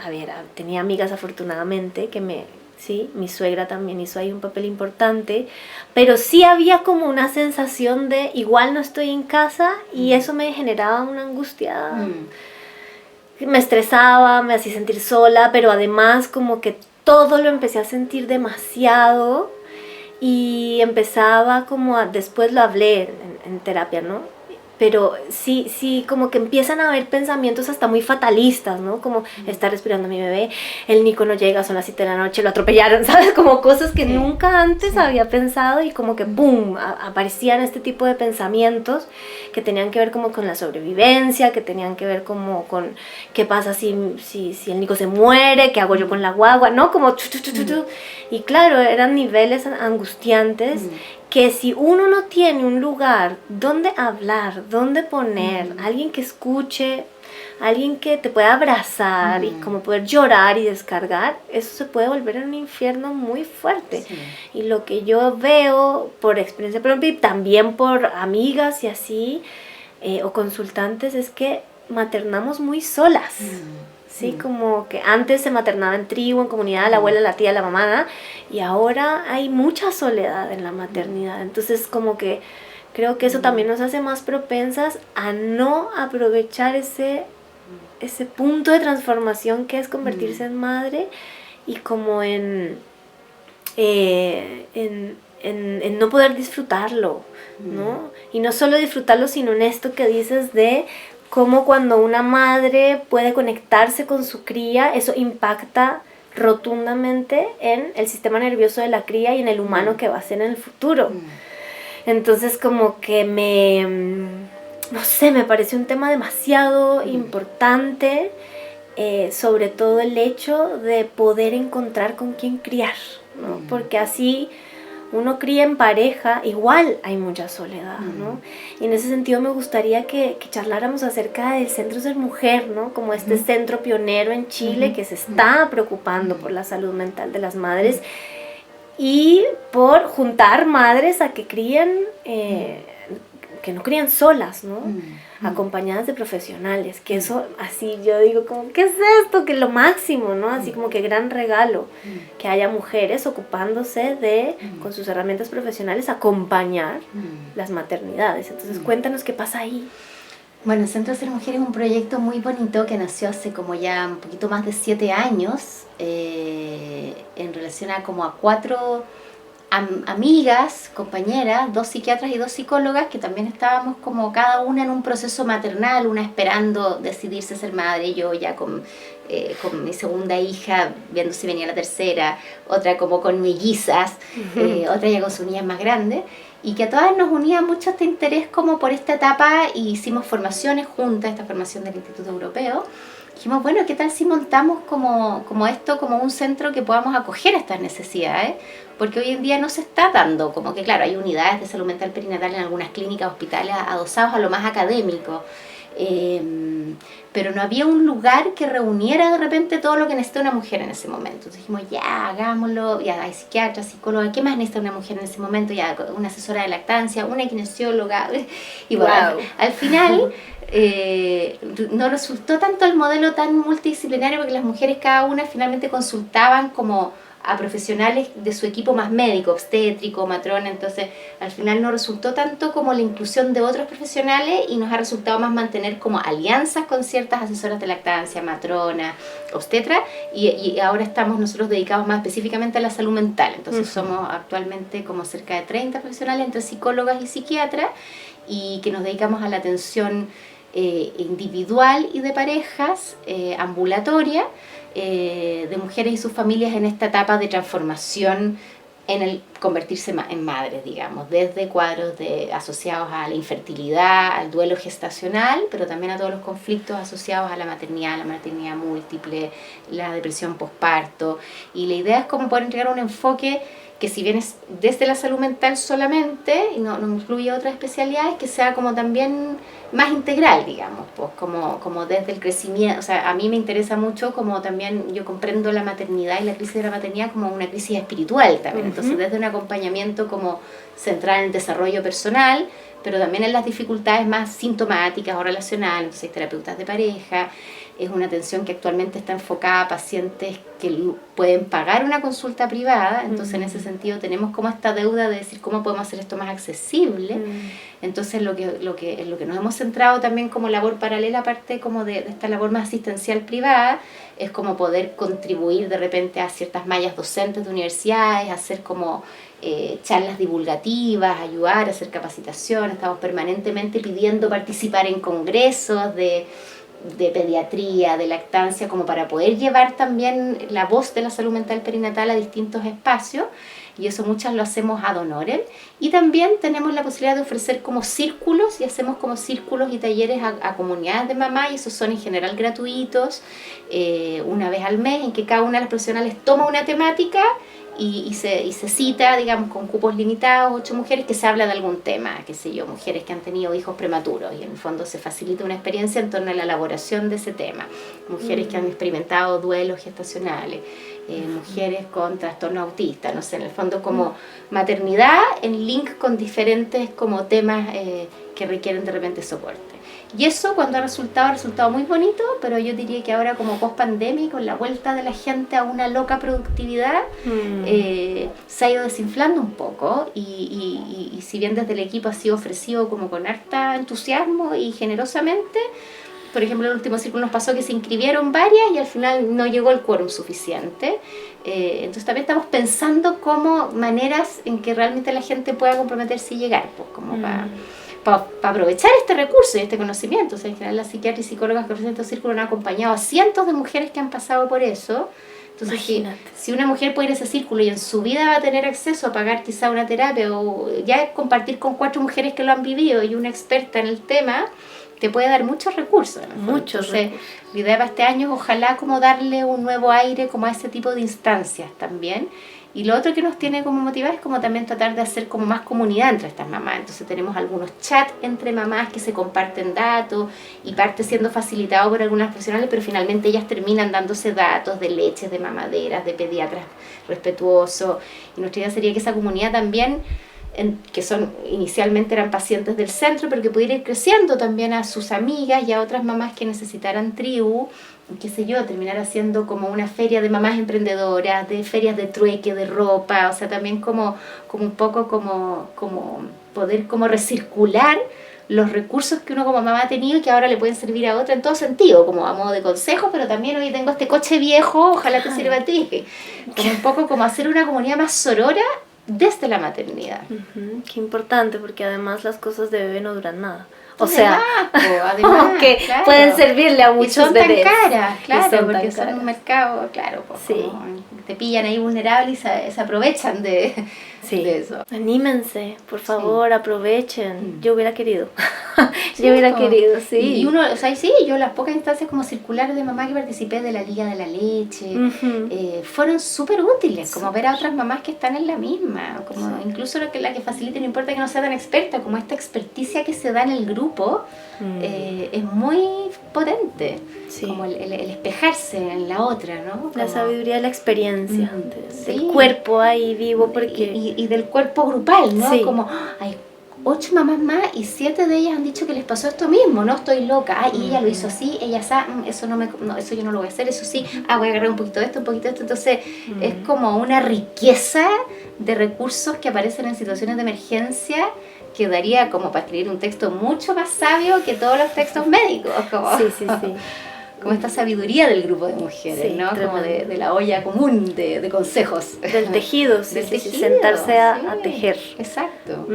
a ver, tenía amigas afortunadamente sí, mi suegra también hizo ahí un papel importante, pero sí había como una sensación de igual no estoy en casa y eso me generaba una angustia, me estresaba, me hacía sentir sola, pero además como que todo lo empecé a sentir demasiado y empezaba como después lo hablé en terapia, ¿no? Pero sí, como que empiezan a haber pensamientos hasta muy fatalistas, ¿no? Como está respirando mi bebé, el Nico no llega, son las 7 de la noche, lo atropellaron, ¿sabes? Como cosas que nunca antes había pensado y como que ¡pum! Aparecían este tipo de pensamientos que tenían que ver como con la sobrevivencia, que tenían que ver como con qué pasa si el Nico se muere, qué hago yo con la guagua, ¿no? Como y claro, eran niveles angustiantes que si uno no tiene un lugar donde hablar, donde poner, alguien que escuche, alguien que te pueda abrazar y como poder llorar y descargar, eso se puede volver en un infierno muy fuerte. Sí. Y lo que yo veo por experiencia propia y también por amigas y así, o consultantes, es que maternamos muy solas. Sí, como que antes se maternaba en tribu, en comunidad, la abuela, la tía, la mamá, ¿no? Y ahora hay mucha soledad en la maternidad. Entonces, como que creo que eso también nos hace más propensas a no aprovechar ese punto de transformación que es convertirse en madre y como en no poder disfrutarlo, ¿no? Y no solo disfrutarlo, sino en esto que dices de cómo cuando una madre puede conectarse con su cría, eso impacta rotundamente en el sistema nervioso de la cría y en el humano que va a ser en el futuro. Entonces como que no sé, me parece un tema demasiado importante, sobre todo el hecho de poder encontrar con quién criar, ¿no? Porque así uno cría en pareja, igual hay mucha soledad, ¿no? Y en ese sentido me gustaría que charláramos acerca del Centro Ser Mujer, ¿no? Como este centro pionero en Chile que se está preocupando por la salud mental de las madres y por juntar madres a que críen, que no crían solas, ¿no? Acompañadas de profesionales, que eso así yo digo como, ¿qué es esto? Que es lo máximo, ¿no? Así como que gran regalo, que haya mujeres ocupándose de, con sus herramientas profesionales, acompañar las maternidades. Entonces cuéntanos qué pasa ahí. Bueno, el Centro Ser Mujer es un proyecto muy bonito que nació hace como ya un poquito más de 7 años, en relación a como a 4 amigas, compañeras, 2 psiquiatras y 2 psicólogas que también estábamos como cada una en un proceso maternal, una esperando decidirse ser madre, yo ya con mi segunda hija viendo si venía la tercera, otra como con mellizas, otra ya con sus niñas más grandes, y que a todas nos unía mucho este interés como por esta etapa y hicimos formaciones juntas, esta formación del Instituto Europeo. Dijimos, bueno, ¿qué tal si montamos como esto, como un centro que podamos acoger estas necesidades? Porque hoy en día no se está dando, como que claro, hay unidades de salud mental perinatal en algunas clínicas, hospitales, adosados a lo más académico, pero no había un lugar que reuniera de repente todo lo que necesita una mujer en ese momento. Entonces dijimos, ya, hagámoslo, ya hay psiquiatras, psicólogas, ¿qué más necesita una mujer en ese momento? Ya, una asesora de lactancia, una kinesióloga, y bueno, al final no resultó tanto el modelo tan multidisciplinario porque las mujeres cada una finalmente consultaban como a profesionales de su equipo más médico, obstétrico, matrona, entonces al final no resultó tanto como la inclusión de otros profesionales y nos ha resultado más mantener como alianzas con ciertas asesoras de lactancia, matrona, obstetra, y ahora estamos nosotros dedicados más específicamente a la salud mental, entonces somos actualmente como cerca de 30 profesionales entre psicólogas y psiquiatras y que nos dedicamos a la atención individual y de parejas, ambulatoria, de mujeres y sus familias en esta etapa de transformación en el convertirse en madres, digamos, desde cuadros asociados a la infertilidad, al duelo gestacional, pero también a todos los conflictos asociados a la maternidad múltiple, la depresión posparto, y la idea es como poder entregar un enfoque que si bien es desde la salud mental solamente, y no incluye otras especialidades, que sea como también más integral, digamos, pues como desde el crecimiento. O sea, a mí me interesa mucho como también yo comprendo la maternidad y la crisis de la maternidad como una crisis espiritual también, entonces desde un acompañamiento como central en el desarrollo personal, pero también en las dificultades más sintomáticas o relacionales, entonces hay terapeutas de pareja, es una atención que actualmente está enfocada a pacientes que pueden pagar una consulta privada, entonces en ese sentido tenemos como esta deuda de decir cómo podemos hacer esto más accesible. Entonces lo que nos hemos centrado también como labor paralela, aparte como de esta labor más asistencial privada, es como poder contribuir de repente a ciertas mallas docentes de universidades, hacer como charlas divulgativas, ayudar a hacer capacitación. Estamos permanentemente pidiendo participar en congresos de pediatría, de lactancia, como para poder llevar también la voz de la salud mental perinatal a distintos espacios, y eso muchas lo hacemos ad honorem. Y también tenemos la posibilidad de ofrecer como círculos, y hacemos como círculos y talleres a comunidades de mamás, y esos son en general gratuitos, una vez al mes, en que cada una de las profesionales toma una temática y se cita, digamos, con cupos limitados, 8 mujeres, que se habla de algún tema, qué sé yo, mujeres que han tenido hijos prematuros, y en el fondo se facilita una experiencia en torno a la elaboración de ese tema, mujeres que han experimentado duelos gestacionales, mujeres con trastorno autista, no sé, en el fondo como maternidad en link con diferentes como temas que requieren de repente soporte. Y eso cuando ha resultado muy bonito, pero yo diría que ahora como post pandemia, con la vuelta de la gente a una loca productividad, se ha ido desinflando un poco, y si bien desde el equipo ha sido ofrecido como con harta entusiasmo y generosamente, por ejemplo, en el último círculo nos pasó que se inscribieron varias y al final no llegó el quórum suficiente. Entonces también estamos pensando como maneras en que realmente la gente pueda comprometerse y llegar, pues como para aprovechar este recurso y este conocimiento. O sea, en general las psiquiatras y psicólogas que ofrecen estos círculos han acompañado a cientos de mujeres que han pasado por eso. Entonces, si una mujer puede ir a ese círculo y en su vida va a tener acceso a pagar quizá una terapia, o ya compartir con 4 mujeres que lo han vivido y una experta en el tema, te puede dar muchos recursos. Muchos recursos. La idea para este año es ojalá como darle un nuevo aire como a ese tipo de instancias también. Y lo otro que nos tiene como motivar es como también tratar de hacer como más comunidad entre estas mamás. Entonces tenemos algunos chats entre mamás que se comparten datos, y parte siendo facilitado por algunas profesionales, pero finalmente ellas terminan dándose datos de leches, de mamaderas, de pediatras respetuosos. Y nuestra idea sería que esa comunidad también, que inicialmente eran pacientes del centro, pero que pudiera ir creciendo también a sus amigas y a otras mamás que necesitaran tribu, qué sé yo, terminar haciendo como una feria de mamás emprendedoras, de ferias de trueque, de ropa, o sea, también como un poco como poder como recircular los recursos que uno como mamá ha tenido y que ahora le pueden servir a otra en todo sentido, como a modo de consejo, pero también hoy tengo este coche viejo, ojalá te sirva a ti, como un poco como hacer una comunidad más sorora desde la maternidad. Qué importante, porque además las cosas de bebé no duran nada. O Además, sea, que claro, pueden servirle a muchos y son bebés. tan caras, claro, porque tan son caras. un mercado, claro, pues Sí. como te pillan ahí vulnerable y se aprovechan de eso. Anímense, por favor, aprovechen. Yo hubiera querido. Sí, Yo hubiera po. querido, sí. Y uno, o sea, sí, yo las pocas instancias como circulares de mamá que participé de la Liga de la Leche, fueron súper útiles, como ver a otras mamás que están en la misma, como incluso la que facilite, no importa que no sea tan experta, como esta experticia que se da en el grupo, es muy potente, Sí. como el espejarse en la otra, ¿no? La Como- sabiduría de la experiencia, Sí. del cuerpo ahí vivo, porque... y del cuerpo grupal, ¿no? Sí. Como hay 8 mamás más y 7 de ellas han dicho que les pasó esto mismo, no estoy loca, y ella lo hizo así, ella sabe, eso eso yo no lo voy a hacer, eso sí, voy a agarrar un poquito de esto, un poquito de esto. Entonces es como una riqueza de recursos que aparecen en situaciones de emergencia, que daría como para escribir un texto mucho más sabio que todos los textos médicos, como, Sí. como esta sabiduría del grupo de mujeres, Sí, ¿no? Como tremendo. de la olla común de consejos. Del tejido, sí, Del sí, tejido, sentarse a sí. tejer. Exacto.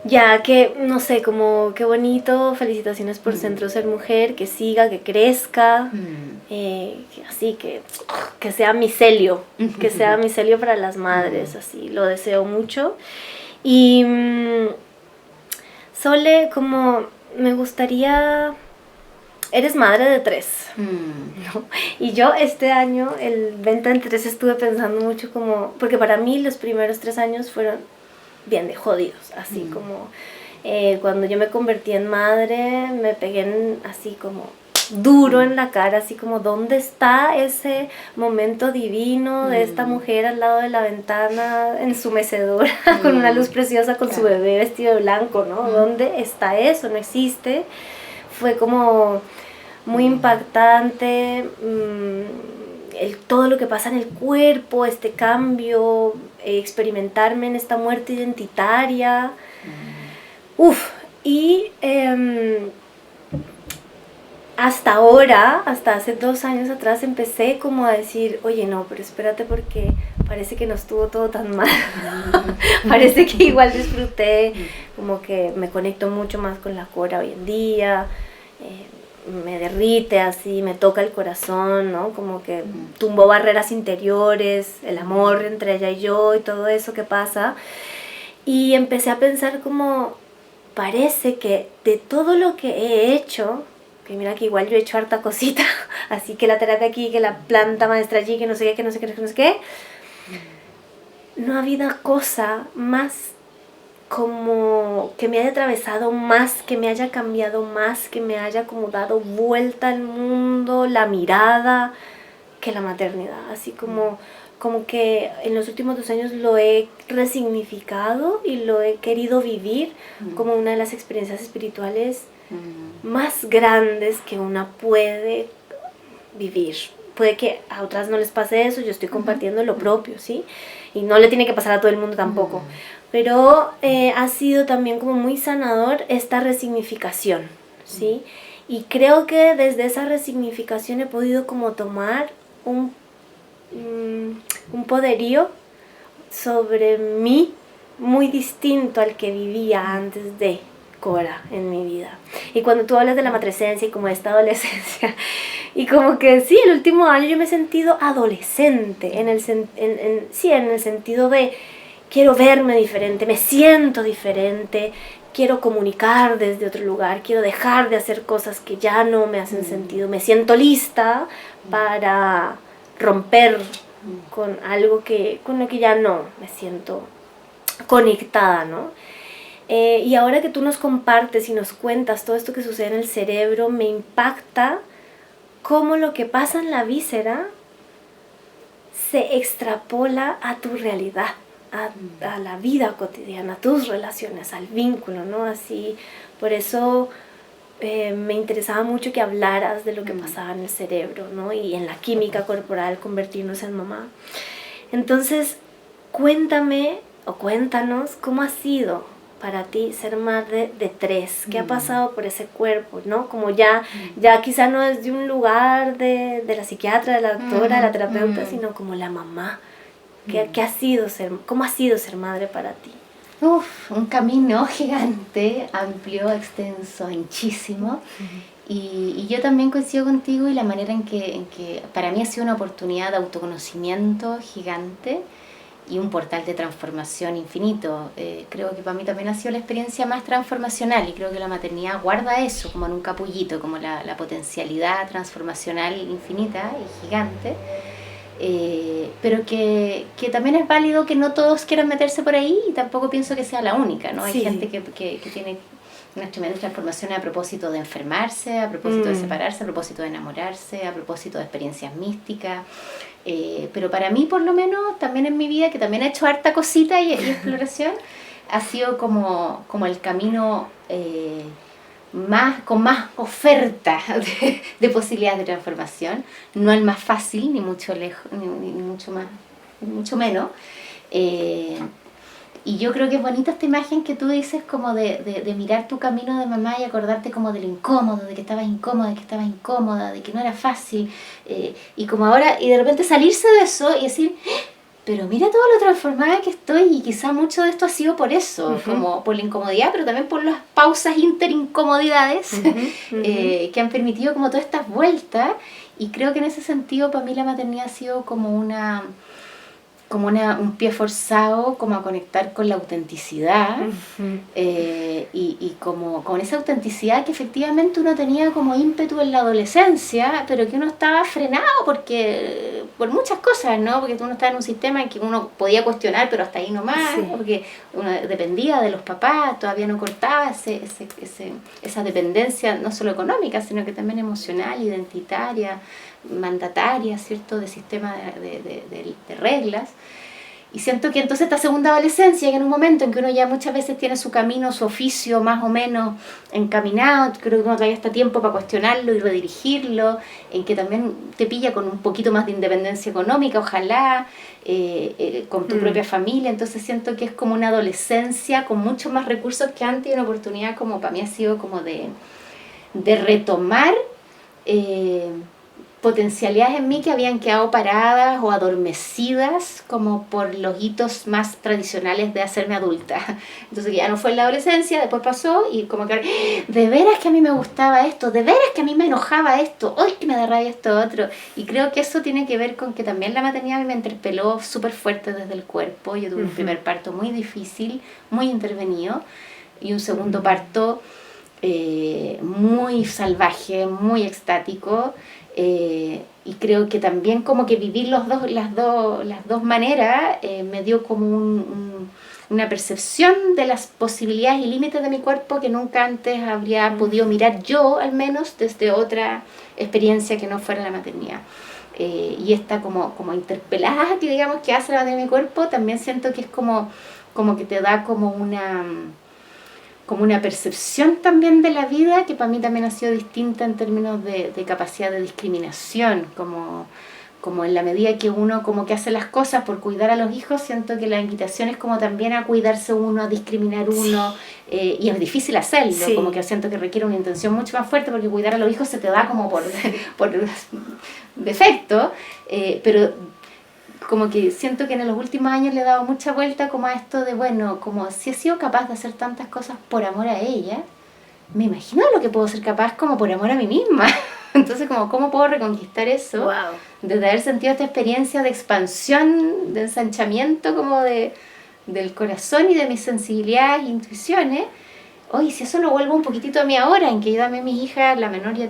Ya que, no sé, como qué bonito, felicitaciones por Centro Ser Mujer, que siga, que crezca, así que sea micelio, que sea micelio para las madres, así, lo deseo mucho. Y Sole, como me gustaría, eres madre de 3, ¿no? Y yo este año, el 2023, estuve pensando mucho como, porque para mí los primeros 3 años fueron bien de jodidos, así como cuando yo me convertí en madre, me pegué así como duro en la cara, así como ¿dónde está ese momento divino de esta mujer al lado de la ventana en su mecedora con una luz preciosa, con su bebé vestido de blanco, ¿no? ¿Dónde está eso? No existe. Fue como muy impactante, todo lo que pasa en el cuerpo, este cambio, experimentarme en esta muerte identitaria. Y hasta ahora, hasta hace 2 años atrás, empecé como a decir, oye, no, pero espérate porque parece que no estuvo todo tan mal. Parece que igual disfruté, como que me conecto mucho más con la Cora hoy en día, me derrite así, me toca el corazón, ¿no? Como que tumbó barreras interiores, el amor entre ella y yo y todo eso que pasa. Y empecé a pensar como, parece que de todo lo que he hecho, que mira que igual yo he hecho harta cosita, así que la terapia aquí, que la planta maestra allí, que no sé qué, que no sé qué, que no sé qué, no ha habido cosa más como que me haya atravesado más, que me haya cambiado más, que me haya como dado vuelta al mundo, la mirada, que la maternidad. Así como que en los últimos 2 años lo he resignificado y lo he querido vivir como una de las experiencias espirituales más grandes que una puede vivir. Puede que a otras no les pase eso, yo estoy compartiendo lo propio, ¿sí? Y no le tiene que pasar a todo el mundo tampoco. Pero ha sido también como muy sanador esta resignificación, ¿sí? Y creo que desde esa resignificación he podido como tomar un poderío sobre mí muy distinto al que vivía antes de Cora en mi vida. Y cuando tú hablas de la matresencia y como de esta adolescencia, y como que sí, el último año yo me he sentido adolescente, en el sentido de quiero verme diferente, me siento diferente, quiero comunicar desde otro lugar, quiero dejar de hacer cosas que ya no me hacen sentido, me siento lista para romper con algo con lo que ya no me siento conectada, ¿no? Y ahora que tú nos compartes y nos cuentas todo esto que sucede en el cerebro, me impacta cómo lo que pasa en la víscera se extrapola a tu realidad, a la vida cotidiana, a tus relaciones, al vínculo, ¿no? Así, por eso me interesaba mucho que hablaras de lo que pasaba en el cerebro, ¿no? Y en la química corporal, convertirnos en mamá. Entonces, cuéntame o cuéntanos cómo ha sido para ti ser madre de 3, qué ha pasado por ese cuerpo, ¿no? Como ya quizá no es de un lugar de la psiquiatra, de la doctora, de la terapeuta, sino como la mamá. ¿Cómo ha sido ser madre para ti? Un camino gigante, amplio, extenso, anchísimo. Y yo también coincido contigo y la manera en que para mí ha sido una oportunidad de autoconocimiento gigante y un portal de transformación infinito. Creo que para mí también ha sido la experiencia más transformacional y creo que la maternidad guarda eso como en un capullito, como la potencialidad transformacional infinita y gigante. Pero que también es válido que no todos quieran meterse por ahí y tampoco pienso que sea la única, ¿no? Sí. Hay gente que tiene unas tremendas transformaciones a propósito de enfermarse, a propósito de separarse, a propósito de enamorarse, a propósito de experiencias místicas. Pero para mí, por lo menos, también en mi vida, que también he hecho harta cosita y exploración, ha sido como el camino con más oferta de posibilidades de transformación, no el más fácil, ni mucho lejos, ni mucho más, ni mucho menos. Y yo creo que es bonita esta imagen que tú dices como de mirar tu camino de mamá y acordarte como de lo incómodo, de que estabas incómoda, de que no era fácil, y como ahora, y de repente salirse de eso y decir, pero mira todo lo transformada que estoy y quizá mucho de esto ha sido por eso, como por la incomodidad, pero también por las pausas interincomodidades que han permitido como todas estas vueltas, y creo que en ese sentido para mí la maternidad ha sido como un pie forzado como a conectar con la autenticidad y como con esa autenticidad que efectivamente uno tenía como ímpetu en la adolescencia, pero que uno estaba frenado por muchas cosas, ¿no? Porque uno estaba en un sistema en que uno podía cuestionar, pero hasta ahí nomás, Sí. porque uno dependía de los papás, todavía no cortaba esa dependencia no solo económica, sino que también emocional, identitaria, mandataria, ¿cierto? De sistema de reglas. Y siento que entonces esta segunda adolescencia, que en un momento en que uno ya muchas veces tiene su camino, su oficio más o menos encaminado, creo que uno todavía está tiempo para cuestionarlo y redirigirlo, en que también te pilla con un poquito más de independencia económica, ojalá, con tu propia familia. Entonces siento que es como una adolescencia con muchos más recursos que antes, y una oportunidad como para mí ha sido como de retomar potencialidades en mí que habían quedado paradas o adormecidas como por los hitos más tradicionales de hacerme adulta. Entonces ya no fue en la adolescencia, después pasó y como que de veras que a mí me gustaba esto, de veras que a mí me enojaba esto, hoy que me da rabia esto otro. Y creo que eso tiene que ver con que también la maternidad a mí me interpeló súper fuerte desde el cuerpo. Yo tuve un primer parto muy difícil, muy intervenido, y un segundo parto muy salvaje, muy extático. Y creo que también como que vivir las dos maneras me dio como una percepción de las posibilidades y límites de mi cuerpo que nunca antes habría podido mirar yo, al menos desde otra experiencia que no fuera la maternidad. Y esta como interpelada que digamos que hace la maternidad de mi cuerpo, también siento que es como que te da como una percepción también de la vida que para mí también ha sido distinta en términos de capacidad de discriminación, como en la medida que uno como que hace las cosas por cuidar a los hijos, siento que la invitación es como también a cuidarse uno, a discriminar uno, y es difícil hacerlo, como que siento que requiere una intención mucho más fuerte porque cuidar a los hijos se te da como por defecto, pero como que siento que en los últimos años le he dado mucha vuelta como a esto de, bueno, como si he sido capaz de hacer tantas cosas por amor a ella, me imagino lo que puedo ser capaz como por amor a mí misma. Entonces, como, ¿cómo puedo reconquistar eso? Wow. Desde haber sentido esta experiencia de expansión, de ensanchamiento como del corazón y de mis sensibilidades e intuiciones. Oye, si eso lo vuelvo un poquitito a mí ahora, en que yo también mis hijas, la menor ya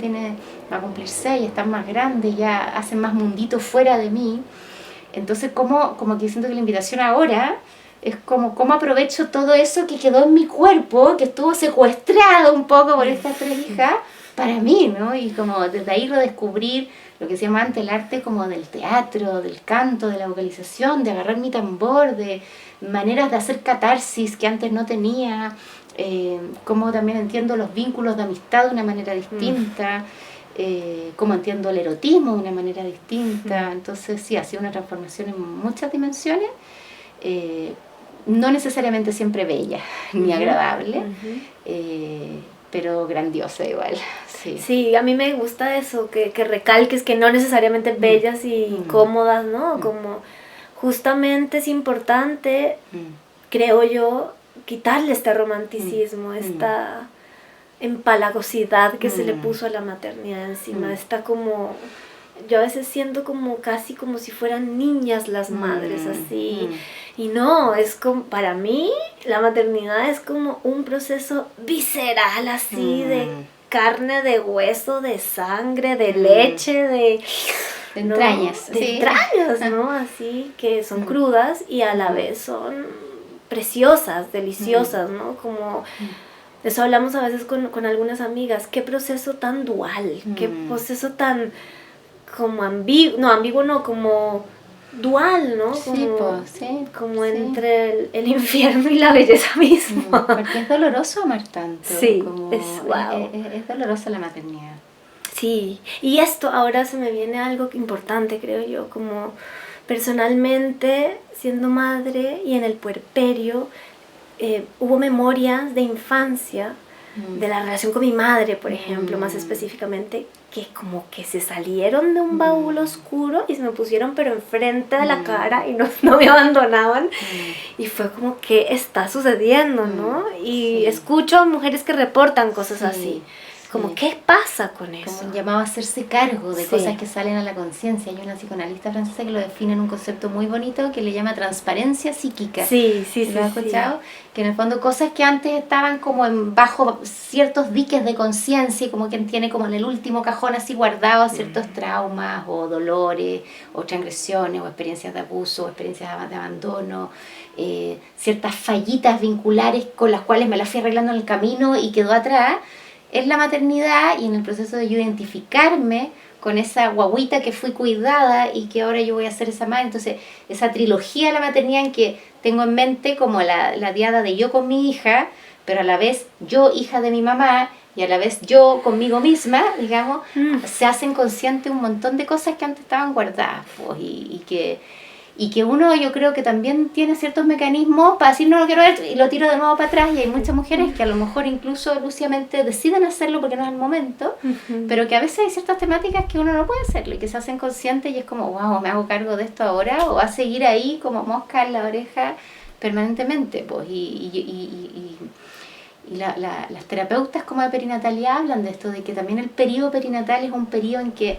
va a cumplir 6, están más grandes, ya hacen más mundito fuera de mí. Entonces, como que siento que la invitación ahora es cómo aprovecho todo eso que quedó en mi cuerpo, que estuvo secuestrado un poco por estas 3 hijas, para mí, ¿no? Y como desde ahí redescubrir lo que se llama antes el arte como del teatro, del canto, de la vocalización, de agarrar mi tambor, de maneras de hacer catarsis que antes no tenía, cómo también entiendo los vínculos de amistad de una manera distinta. Cómo entiendo el erotismo de una manera distinta. Entonces sí, ha sido una transformación en muchas dimensiones, no necesariamente siempre bella ni agradable, pero grandiosa igual. Sí, a mí me gusta eso, que recalques que no necesariamente bellas y cómodas, ¿no? Como justamente es importante, creo yo, quitarle este romanticismo, esta empalagosidad que se le puso a la maternidad encima. Está como, yo a veces siento como casi como si fueran niñas las madres, así. Y no, es como, para mí la maternidad es como un proceso visceral, así, de carne, de hueso, de sangre, de leche, de entrañas, de entrañas, ¿no? Así, que son crudas y a la vez son preciosas, deliciosas, ¿no? Como de eso hablamos a veces con algunas amigas. Qué proceso tan dual, qué proceso tan como ambiguo no, como dual, ¿no? Como entre el infierno y la belleza misma. Porque es doloroso amar tanto. Sí, como es dolorosa la maternidad. Sí, y esto ahora se me viene algo importante, creo yo, como personalmente, siendo madre y en el puerperio, hubo memorias de infancia, de la relación con mi madre, por ejemplo, más específicamente, que como que se salieron de un baúl oscuro y se me pusieron pero enfrente de la cara y no me abandonaban. Y fue como, ¿qué está sucediendo, no? Y escucho a mujeres que reportan cosas así. Como, ¿qué pasa con eso? Como un llamado a hacerse cargo de cosas que salen a la conciencia. Hay una psicoanalista francesa que lo define en un concepto muy bonito que le llama transparencia psíquica. Sí. ¿Lo has escuchado? Que en el fondo cosas que antes estaban como bajo ciertos diques de conciencia y como quien tiene como en el último cajón así guardados ciertos traumas o dolores o transgresiones o experiencias de abuso o experiencias de abandono, ciertas fallitas vinculares con las cuales me las fui arreglando en el camino y quedó atrás. Es la maternidad y en el proceso de yo identificarme con esa guagüita que fui cuidada y que ahora yo voy a ser esa madre. Entonces, esa trilogía de la maternidad en que tengo en mente como la diada de yo con mi hija, pero a la vez yo hija de mi mamá y a la vez yo conmigo misma, digamos, se hacen conscientes un montón de cosas que antes estaban guardadas, pues, y que uno, yo creo que también tiene ciertos mecanismos para decir no lo quiero ver y lo tiro de nuevo para atrás, y hay muchas mujeres que a lo mejor incluso lúcidamente deciden hacerlo porque no es el momento, pero que a veces hay ciertas temáticas que uno no puede hacerlo y que se hacen conscientes y es como, wow, me hago cargo de esto ahora, o va a seguir ahí como mosca en la oreja permanentemente, pues, y las terapeutas como de perinatalidad hablan de esto, de que también el periodo perinatal es un periodo en que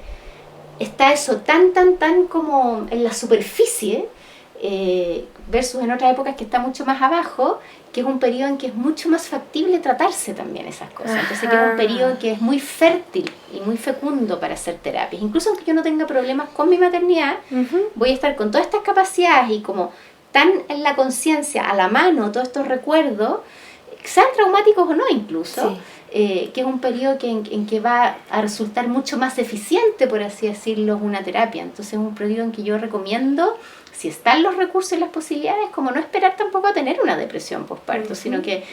está eso tan como en la superficie, versus en otras épocas que está mucho más abajo, que es un periodo en que es mucho más factible tratarse también esas cosas. Entonces que es un periodo que es muy fértil y muy fecundo para hacer terapias. Incluso aunque yo no tenga problemas con mi maternidad, voy a estar con todas estas capacidades y como tan en la conciencia, a la mano, todos estos recuerdos, sean traumáticos o no incluso, que es un periodo en que va a resultar mucho más eficiente, por así decirlo, una terapia. Entonces es un periodo en que yo recomiendo, si están los recursos y las posibilidades, como no esperar tampoco a tener una depresión postparto, sino que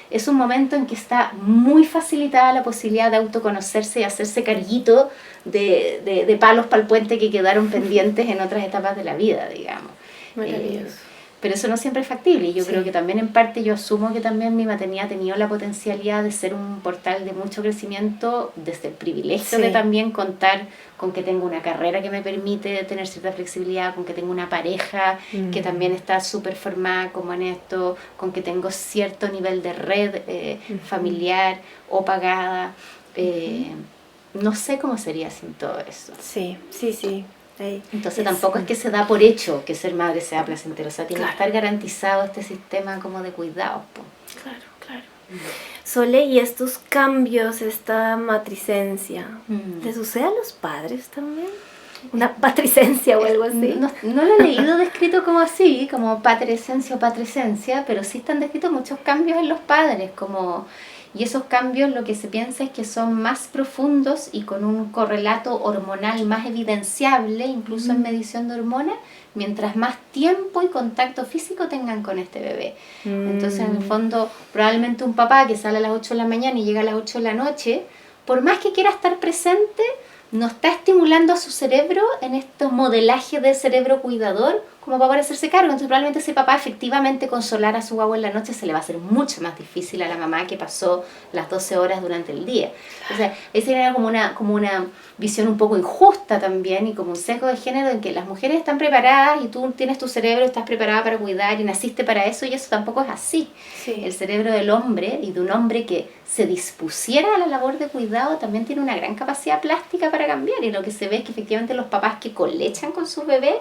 es un momento en que está muy facilitada la posibilidad de autoconocerse y hacerse carguito de palos para el puente que quedaron pendientes en otras etapas de la vida, digamos. Maravilloso. Pero eso no siempre es factible, y yo creo que también en parte yo asumo que también mi maternidad ha tenido la potencialidad de ser un portal de mucho crecimiento, desde el privilegio de también contar con que tengo una carrera que me permite tener cierta flexibilidad, con que tengo una pareja que también está súper formada como en esto, con que tengo cierto nivel de red familiar o pagada. No sé cómo sería sin todo eso. Sí. Entonces tampoco es que se da por hecho que ser madre sea placentero, o sea, tiene que estar garantizado este sistema como de cuidados. Claro. Sole, ¿y estos cambios, esta matricencia, le sucede a los padres también? ¿Una patricencia o algo así? No lo he leído descrito como así, como patrescencia o patrescencia, pero sí están descritos muchos cambios en los padres, y esos cambios lo que se piensa es que son más profundos y con un correlato hormonal más evidenciable, incluso en medición de hormonas, mientras más tiempo y contacto físico tengan con este bebé. Entonces, en el fondo, probablemente un papá que sale a las 8 de la mañana y llega a las 8 de la noche, por más que quiera estar presente, no está estimulando a su cerebro en este modelaje de cerebro cuidador como para poder hacerse cargo. Entonces probablemente ese papá efectivamente consolar a su guagua en la noche se le va a hacer mucho más difícil a la mamá que pasó las 12 horas durante el día. O sea, esa era como una visión un poco injusta también, y como un sesgo de género en que las mujeres están preparadas y tú tienes tu cerebro, estás preparada para cuidar y naciste para eso, y eso tampoco es así. El cerebro del hombre, y de un hombre que se dispusiera a la labor de cuidado, también tiene una gran capacidad plástica para cambiar, y lo que se ve es que efectivamente los papás que colechan con sus bebés,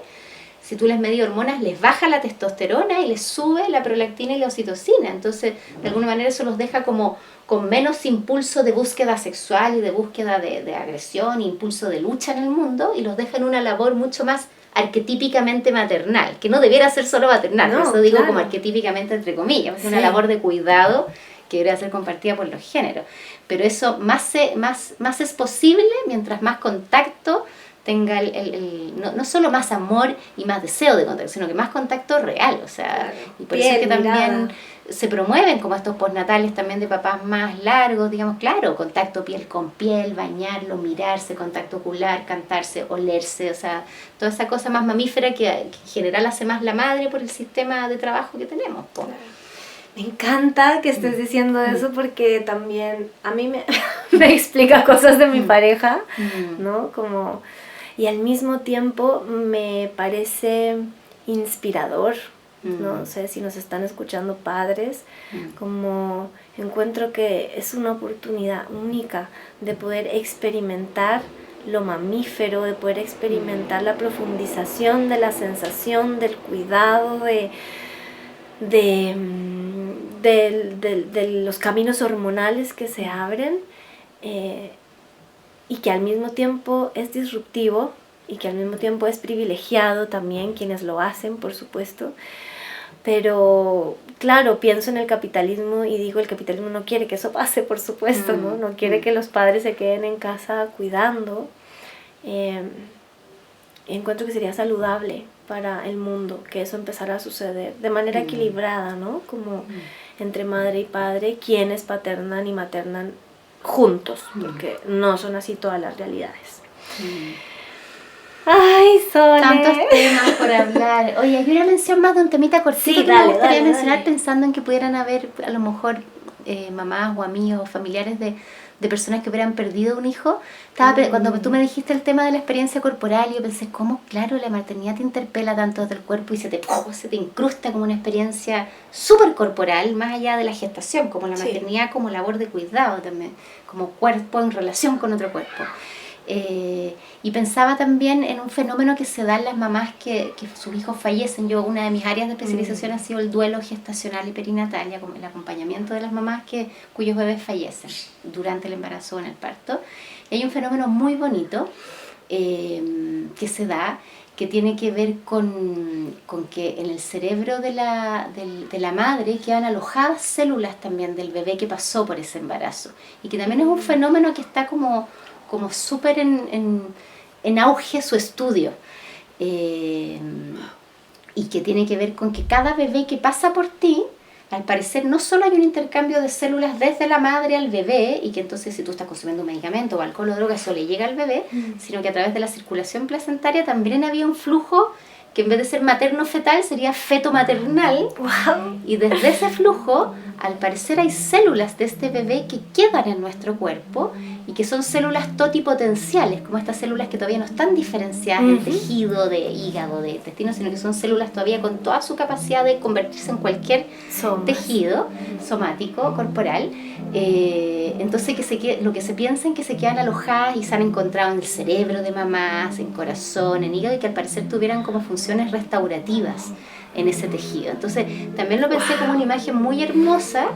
si tú les medís hormonas, les baja la testosterona y les sube la prolactina y la oxitocina. Entonces, de alguna manera eso los deja como con menos impulso de búsqueda sexual y de búsqueda de agresión, impulso de lucha en el mundo, y los deja en una labor mucho más arquetípicamente maternal, que no debiera ser solo maternal, por eso digo como arquetípicamente entre comillas, es una labor de cuidado que debería ser compartida por los géneros. Pero eso más es posible mientras más contacto tenga no solo más amor y más deseo de contacto, sino que más contacto real, o sea, y por eso es que también se promueven como estos postnatales también de papás más largos, digamos, claro, contacto piel con piel, bañarlo, mirarse, contacto ocular, cantarse, olerse, o sea, toda esa cosa más mamífera que en general hace más la madre por el sistema de trabajo que tenemos. Me encanta que estés diciendo eso, porque también a mí me explica cosas de mi pareja, ¿no? Como... Y al mismo tiempo me parece inspirador, no sé si nos están escuchando padres, como encuentro que es una oportunidad única de poder experimentar lo mamífero, de poder experimentar la profundización de la sensación, del cuidado, de los caminos hormonales que se abren, y que al mismo tiempo es disruptivo y que al mismo tiempo es privilegiado también quienes lo hacen, por supuesto. Pero claro, pienso en el capitalismo y digo, el capitalismo no quiere que eso pase, por supuesto, ¿no? No quiere que los padres se queden en casa cuidando, encuentro que sería saludable para el mundo que eso empezara a suceder de manera equilibrada, ¿no? Como entre madre y padre, quienes paternan y maternan juntos, porque no son así todas las realidades. Ay, Sole. Tantos temas por hablar. Oye, hay una mención más de un temita cortito Sí, que dale, me gustaría dale, mencionar, dale. pensando en que pudieran haber a lo mejor mamás o amigos o familiares de personas que hubieran perdido un hijo. Cuando tú me dijiste el tema de la experiencia corporal, yo pensé, ¿cómo? Claro, la maternidad te interpela tanto desde el cuerpo y se te incrusta como una experiencia súper corporal, más allá de la gestación, como la Sí. maternidad como labor de cuidado también, como cuerpo en relación con otro cuerpo. Y pensaba también en un fenómeno que se da en las mamás que sus hijos fallecen. Yo, una de mis áreas de especialización ha sido el duelo gestacional y perinatal, como el acompañamiento de las mamás cuyos bebés fallecen durante el embarazo o en el parto. Y hay un fenómeno muy bonito que se da, que tiene que ver con que en el cerebro de la madre quedan alojadas células también del bebé que pasó por ese embarazo. Y que también es un fenómeno que está como súper en auge su estudio, y que tiene que ver con que cada bebé que pasa por ti, al parecer no solo hay un intercambio de células desde la madre al bebé, y que entonces si tú estás consumiendo un medicamento o alcohol o droga, eso le llega al bebé, sino que a través de la circulación placentaria también había un flujo que en vez de ser materno-fetal sería feto-maternal. Wow. Y desde ese flujo, al parecer hay células de este bebé que quedan en nuestro cuerpo y que son células totipotenciales, como estas células que todavía no están diferenciadas en tejido, de hígado, de intestino, sino que son células todavía con toda su capacidad de convertirse en cualquier tejido somático, corporal. Entonces lo que se piensa es que se quedan alojadas y se han encontrado en el cerebro de mamás, en corazón, en hígado, y que al parecer tuvieran como funciones restaurativas en ese tejido. Entonces también lo pensé como una imagen muy hermosa,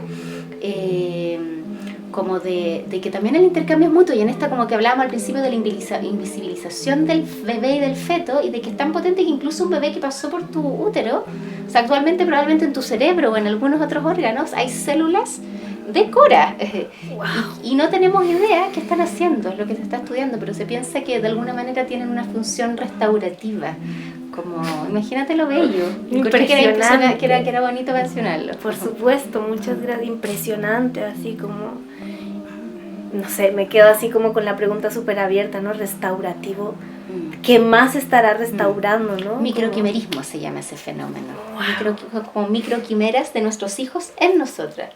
como de que también el intercambio es mutuo, y en esta como que hablábamos al principio de la invisibilización del bebé y del feto, y de que es tan potente que incluso un bebé que pasó por tu útero, o sea, actualmente probablemente en tu cerebro o en algunos otros órganos hay células de cura, y no tenemos idea qué están haciendo, es lo que se está estudiando, pero se piensa que de alguna manera tienen una función restaurativa. Como, imagínate lo bello. Impresionante. Que era bonito mencionarlo. Por supuesto, muchas gracias. Impresionante, así como, no sé, me quedo así como con la pregunta súper abierta, ¿no? Restaurativo. ¿Qué más estará restaurando, no? Microquimerismo se llama ese fenómeno. Como microquimeras de nuestros hijos en nosotras.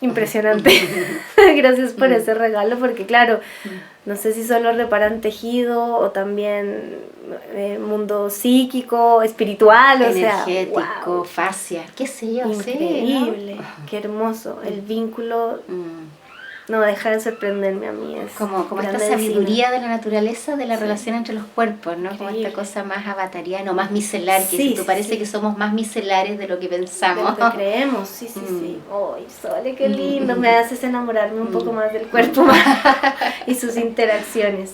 Impresionante. Gracias por ese regalo, porque claro, no sé si solo reparan tejido o también mundo psíquico, espiritual, energético, o sea, wow. fascia, qué sé yo. Increíble, ¿no? qué hermoso. El vínculo no deja de sorprenderme a mí. Es como esta grandísimo. sabiduría de la naturaleza, de la relación entre los cuerpos, ¿no? Como Increíble. esta cosa más avatariana, o más micelar, que Sí, si tú parece sí. que somos más micelares de lo que De pensamos. lo que creemos, sí. ¡Ay, Sole, qué lindo! Me haces enamorarme un poco más del cuerpo y sus interacciones.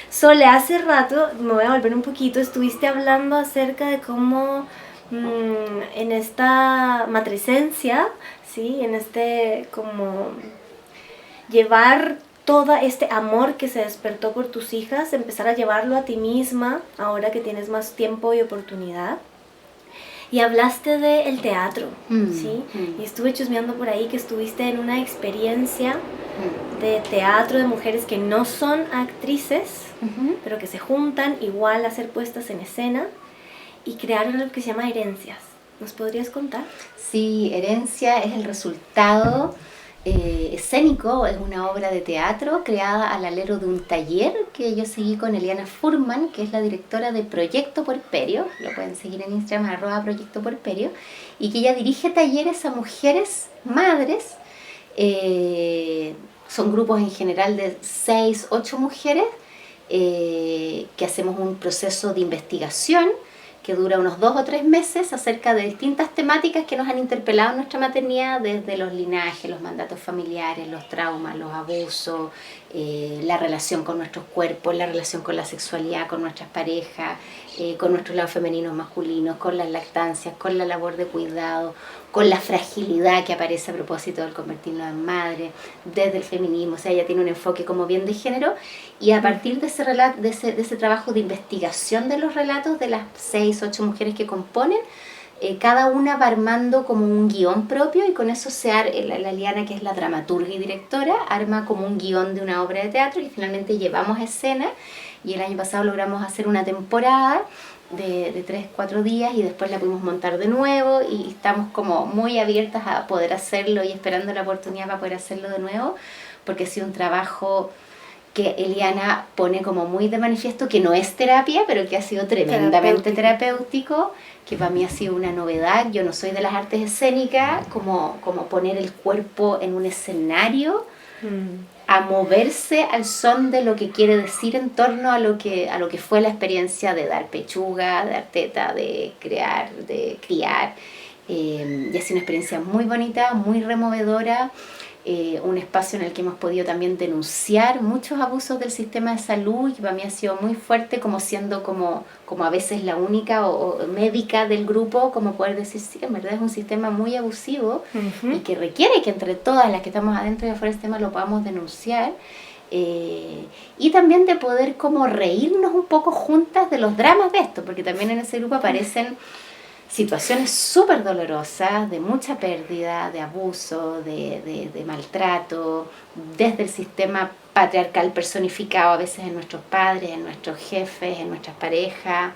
Sole, hace rato, me voy a volver un poquito, estuviste hablando acerca de cómo en esta matricencia, ¿sí? En este como llevar todo este amor que se despertó por tus hijas, empezar a llevarlo a ti misma, ahora que tienes más tiempo y oportunidad. Y hablaste del teatro, ¿sí? Y estuve chusmeando por ahí que estuviste en una experiencia de teatro de mujeres que no son actrices, pero que se juntan igual a hacer puestas en escena y crearon lo que se llama Herencias. ¿Nos podrías contar? Sí, Herencia es el resultado escénico, es una obra de teatro creada al alero de un taller que yo seguí con Eliana Furman, que es la directora de Proyecto Puerperio, lo pueden seguir en Instagram, @Proyecto Puerperio, y que ella dirige talleres a mujeres madres, son grupos en general de 6, 8 mujeres, que hacemos un proceso de investigación que dura unos 2 o 3 meses acerca de distintas temáticas que nos han interpelado en nuestra maternidad, desde los linajes, los mandatos familiares, los traumas, los abusos, la relación con nuestros cuerpos, la relación con la sexualidad, con nuestras parejas, con nuestros lados femeninos, masculinos, con las lactancias, con la labor de cuidado, con la fragilidad que aparece a propósito del convertirnos en madre, desde el feminismo. O sea, ella tiene un enfoque como bien de género, Y a partir de ese trabajo de investigación de los relatos de las 6, 8 mujeres que componen, cada una va armando como un guión propio y con eso la Liana, que es la dramaturga y directora, arma como un guión de una obra de teatro y finalmente llevamos a escena. Y el año pasado logramos hacer una temporada de 3, 4 días y después la pudimos montar de nuevo y estamos como muy abiertas a poder hacerlo y esperando la oportunidad para poder hacerlo de nuevo, porque ha sido un trabajo que Eliana pone como muy de manifiesto que no es terapia, pero que ha sido tremendamente terapéutico, que para mí ha sido una novedad. Yo no soy de las artes escénicas, como poner el cuerpo en un escenario a moverse al son de lo que quiere decir en torno a lo que fue la experiencia de dar pechuga, de dar teta, de crear, de criar. Y ha sido una experiencia muy bonita, muy removedora. Un espacio en el que hemos podido también denunciar muchos abusos del sistema de salud y que para mí ha sido muy fuerte, como siendo como a veces la única o médica del grupo, como poder decir, sí, en verdad es un sistema muy abusivo y que requiere que entre todas las que estamos adentro y afuera del sistema lo podamos denunciar. Y también de poder como reírnos un poco juntas de los dramas de esto, porque también en ese grupo aparecen situaciones súper dolorosas, de mucha pérdida, de abuso, de maltrato, desde el sistema patriarcal personificado a veces en nuestros padres, en nuestros jefes, en nuestras parejas,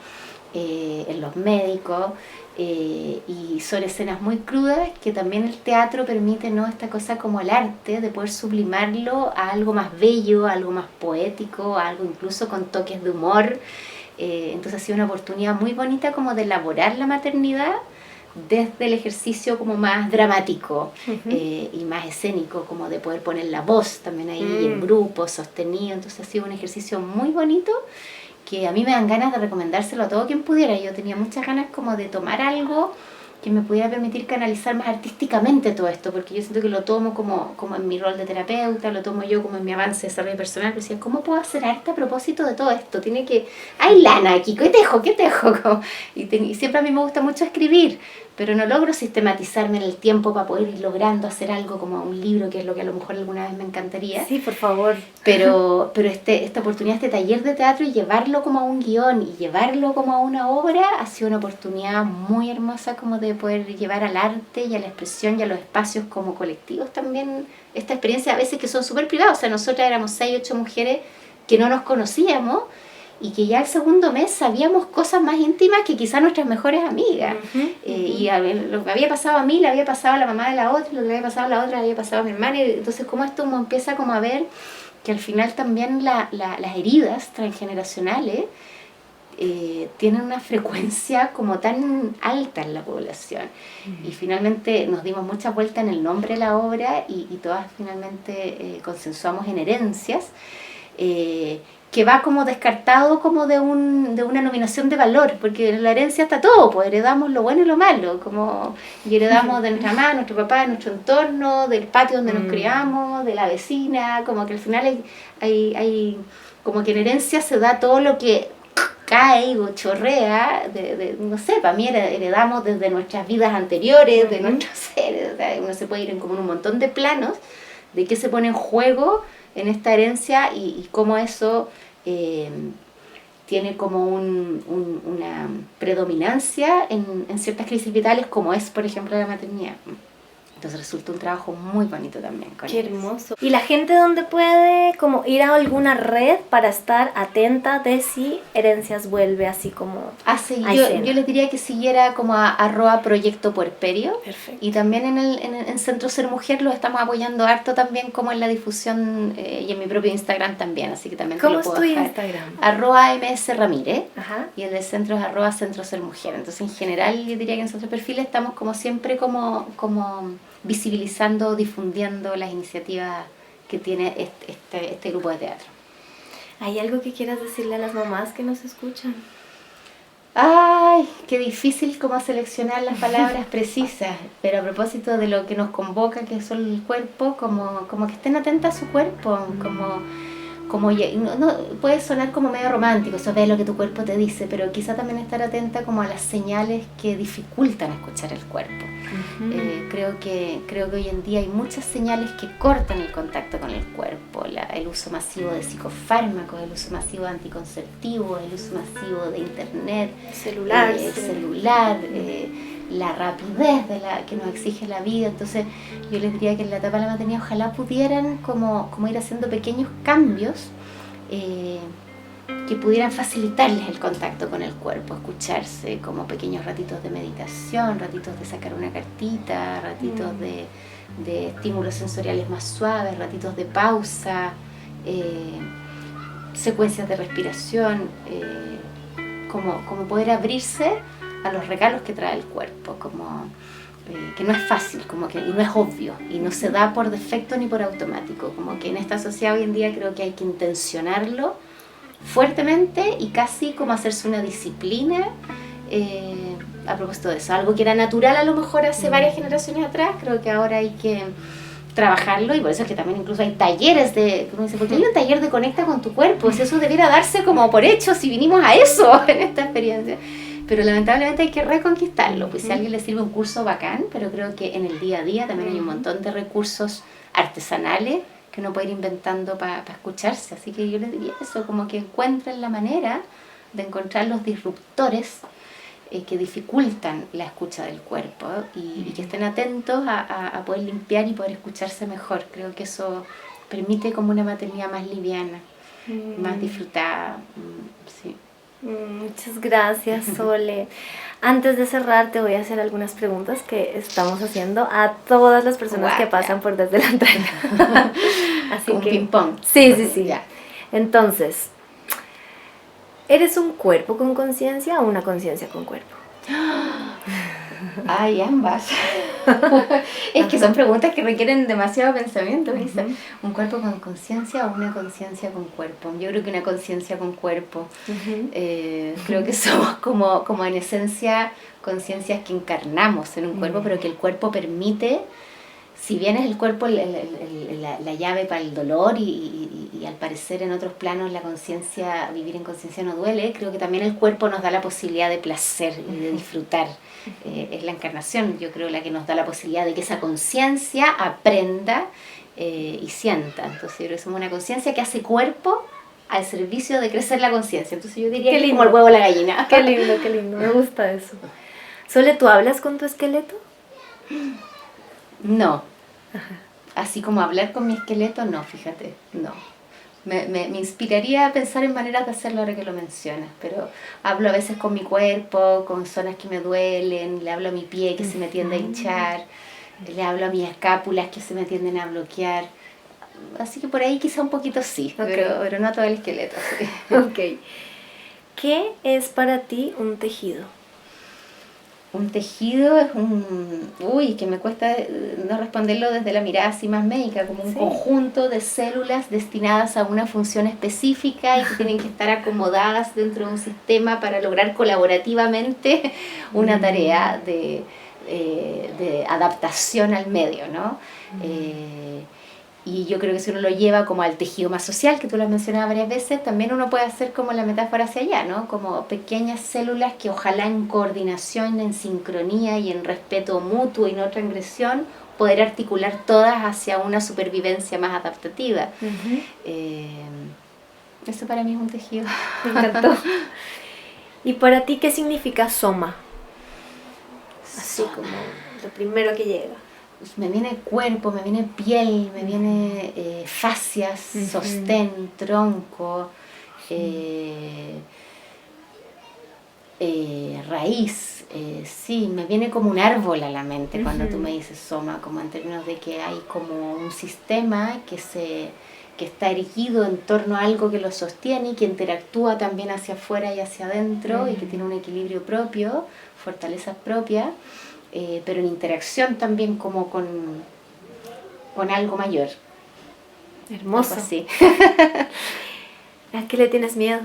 en los médicos, y son escenas muy crudas que también el teatro permite, ¿no?, esta cosa como el arte, de poder sublimarlo a algo más bello, a algo más poético, a algo incluso con toques de humor. Entonces ha sido una oportunidad muy bonita como de elaborar la maternidad desde el ejercicio como más dramático y más escénico, como de poder poner la voz también ahí en grupo, sostenido. Entonces ha sido un ejercicio muy bonito que a mí me dan ganas de recomendárselo a todo quien pudiera. Yo tenía muchas ganas como de tomar algo que me pudiera permitir canalizar más artísticamente todo esto, porque yo siento que lo tomo como en mi rol de terapeuta, lo tomo yo como en mi avance de desarrollo personal, pero decía, ¿cómo puedo hacer arte a propósito de todo esto? Hay lana aquí, ¿qué tejo? Y siempre a mí me gusta mucho escribir, pero no logro sistematizarme en el tiempo para poder ir logrando hacer algo como un libro, que es lo que a lo mejor alguna vez me encantaría. Sí, por favor. Pero esta oportunidad, este taller de teatro y llevarlo como a un guión y llevarlo como a una obra, ha sido una oportunidad muy hermosa como de poder llevar al arte y a la expresión y a los espacios como colectivos también esta experiencia, a veces que son súper privadas. O sea, nosotras éramos 6, 8 mujeres que no nos conocíamos y que ya el segundo mes sabíamos cosas más íntimas que quizás nuestras mejores amigas. Y lo que había pasado a mí le había pasado a la mamá de la otra, lo que había pasado a la otra le había pasado a mi hermana. Y entonces como esto uno empieza como a ver que al final también las heridas transgeneracionales tienen una frecuencia como tan alta en la población. Y finalmente nos dimos mucha vuelta en el nombre de la obra y todas finalmente consensuamos en herencias, que va como descartado como de una nominación de valor, porque en la herencia está todo, pues heredamos lo bueno y lo malo, y heredamos de nuestra mamá, nuestro papá, de nuestro entorno, del patio donde nos criamos, de la vecina, como que al final hay como que en herencia se da todo lo que cae o chorrea, no sé, para mí heredamos desde nuestras vidas anteriores, de nuestros seres, o sea, uno se puede ir en como un montón de planos de qué se pone en juego en esta herencia y cómo eso tiene como una predominancia en ciertas crisis vitales, como es, por ejemplo, la maternidad. Entonces resulta un trabajo muy bonito también. Qué hermoso. ¿Y la gente dónde puede como ir a alguna red para estar atenta de si Herencias vuelve así como sí, a yo escena? les diría que siguiera como a @proyecto puerperio. Perfecto. Y también en Centro Ser Mujer lo estamos apoyando harto también como en la difusión y en mi propio Instagram también, así que también te ¿Cómo lo es puedo tu dejar. Instagram? @msramírez. Ajá. Y el del centro es @Centro Ser Mujer. Entonces en general yo diría que en nuestros perfiles estamos como siempre como visibilizando, difundiendo las iniciativas que tiene este grupo de teatro. ¿Hay algo que quieras decirle a las mamás que nos escuchan? Ay, qué difícil como seleccionar las palabras precisas, pero a propósito de lo que nos convoca, que es el cuerpo, como que estén atentas a su cuerpo, como puede sonar como medio romántico, eso ve lo que tu cuerpo te dice, pero quizá también estar atenta como a las señales que dificultan escuchar el cuerpo. Creo que hoy en día hay muchas señales que cortan el contacto con el cuerpo, el uso masivo de psicofármacos, el uso masivo de anticonceptivos, el uso masivo de internet, celular, la rapidez que nos exige la vida. Entonces yo les diría que en la etapa de la maternidad ojalá pudieran como ir haciendo pequeños cambios que pudieran facilitarles el contacto con el cuerpo, escucharse como pequeños ratitos de meditación, ratitos de sacar una cartita, ratitos de estímulos sensoriales más suaves, ratitos de pausa, secuencias de respiración, como poder abrirse a los regalos que trae el cuerpo, que no es fácil, y no es obvio, y no se da por defecto ni por automático, como que en esta sociedad hoy en día creo que hay que intencionarlo fuertemente y casi como hacerse una disciplina a propósito de eso, algo que era natural a lo mejor hace varias generaciones atrás, creo que ahora hay que trabajarlo, y por eso es que también incluso hay talleres uno dice, ¿por qué hay un taller de conecta con tu cuerpo? Si eso debiera darse como por hecho, si vinimos a eso en esta experiencia. Pero lamentablemente hay que reconquistarlo, pues si a alguien le sirve un curso bacán, pero creo que en el día a día también hay un montón de recursos artesanales que uno puede ir inventando para escucharse. Así que yo les diría eso, como que encuentren la manera de encontrar los disruptores que dificultan la escucha del cuerpo y que estén atentos a poder limpiar y poder escucharse mejor. Creo que eso permite como una maternidad más liviana, más disfrutada. Sí. Muchas gracias, Sole. Antes de cerrar, te voy a hacer algunas preguntas que estamos haciendo a todas las personas que pasan por Desde la Entraña. Así como que ping-pong. Sí. Ya. Entonces, ¿eres un cuerpo con conciencia o una conciencia con cuerpo? Ay, ambas. Es que son preguntas que requieren demasiado pensamiento. ¿Un cuerpo con conciencia o una conciencia con cuerpo? Yo creo que una conciencia con cuerpo. Creo que somos como en esencia conciencias que encarnamos en un cuerpo, pero que el cuerpo permite, si bien es el cuerpo la llave para el dolor y al parecer en otros planos la conciencia, vivir en conciencia no duele, creo que también el cuerpo nos da la posibilidad de placer y de disfrutar. Es la encarnación, yo creo, la que nos da la posibilidad de que esa conciencia aprenda y sienta. Entonces yo creo que somos una conciencia que hace cuerpo al servicio de crecer la conciencia. Entonces yo diría que es como el huevo o la gallina. Qué lindo, me gusta eso. Sole, ¿tú hablas con tu esqueleto? No. Así como hablar con mi esqueleto, no, fíjate, no. Me inspiraría a pensar en maneras de hacerlo ahora que lo mencionas, pero hablo a veces con mi cuerpo, con zonas que me duelen, le hablo a mi pie que se me tiende a hinchar, le hablo a mis escápulas que se me tienden a bloquear. Así que por ahí quizá un poquito sí, pero no todo el esqueleto. Sí. Ok. ¿Qué es para ti un tejido? Un tejido es que me cuesta no responderlo desde la mirada así más médica, como un conjunto de células destinadas a una función específica y que tienen que estar acomodadas dentro de un sistema para lograr colaborativamente una tarea de adaptación al medio, ¿no? Y yo creo que si uno lo lleva como al tejido más social, que tú lo has mencionado varias veces, también uno puede hacer como la metáfora hacia allá, ¿no? Como pequeñas células que ojalá en coordinación, en sincronía y en respeto mutuo y no transgresión, poder articular todas hacia una supervivencia más adaptativa. Eso para mí es un tejido. Me encantó. ¿Y para ti qué significa soma? Así como lo primero que llega. Me viene cuerpo, me viene piel, me viene fascias, sostén, tronco, raíz. Sí, me viene como un árbol a la mente cuando tú me dices soma, como en términos de que hay como un sistema que está erigido en torno a algo que lo sostiene y que interactúa también hacia afuera y hacia adentro y que tiene un equilibrio propio, fortalezas propias. Pero en interacción también como con algo mayor. Hermoso. Algo así. ¿A qué le tienes miedo?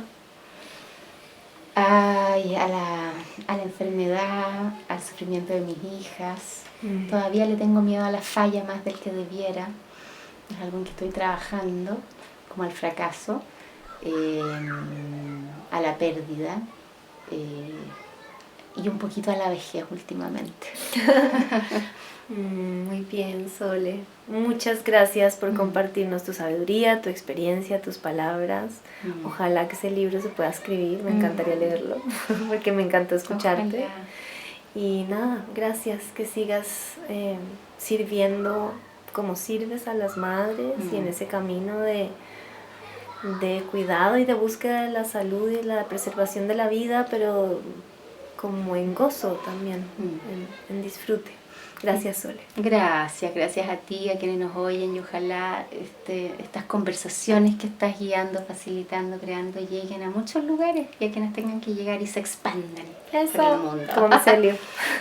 Ay, a la enfermedad, al sufrimiento de mis hijas. Todavía le tengo miedo a la falla más del que debiera. Es algo en que estoy trabajando como al fracaso, a la pérdida y un poquito a la vejez últimamente. Muy bien, Sole. Muchas gracias por compartirnos tu sabiduría, tu experiencia, tus palabras. Ojalá que ese libro se pueda escribir, me encantaría leerlo, porque me encantó escucharte. Ojalá. Y nada, gracias, que sigas sirviendo como sirves a las madres y en ese camino de cuidado y de búsqueda de la salud y la preservación de la vida, pero como en gozo también, en disfrute. Gracias, Sole. Gracias a ti, a quienes nos oyen, y ojalá estas conversaciones que estás guiando, facilitando, creando, lleguen a muchos lugares y a quienes tengan que llegar y se expandan por el mundo. Como Micelio.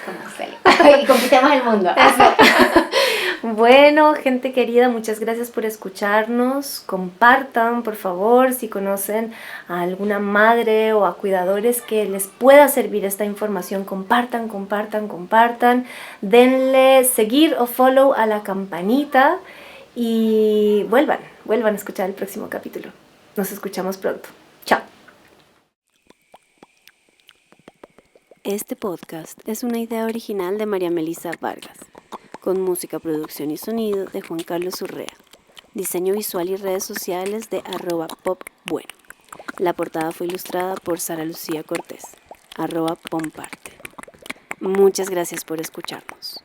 Como Micelio. Y conquistemos el mundo. Bueno, gente querida, muchas gracias por escucharnos. Compartan, por favor, si conocen a alguna madre o a cuidadores que les pueda servir esta información. Compartan. Denle seguir o follow a la campanita y vuelvan a escuchar el próximo capítulo. Nos escuchamos pronto. Chao. Este podcast es una idea original de María Melissa Vargas, con música, producción y sonido de Juan Carlos Urrea. Diseño visual y redes sociales de @popbueno. La portada fue ilustrada por Sara Lucía Cortés, @pomparte. Muchas gracias por escucharnos.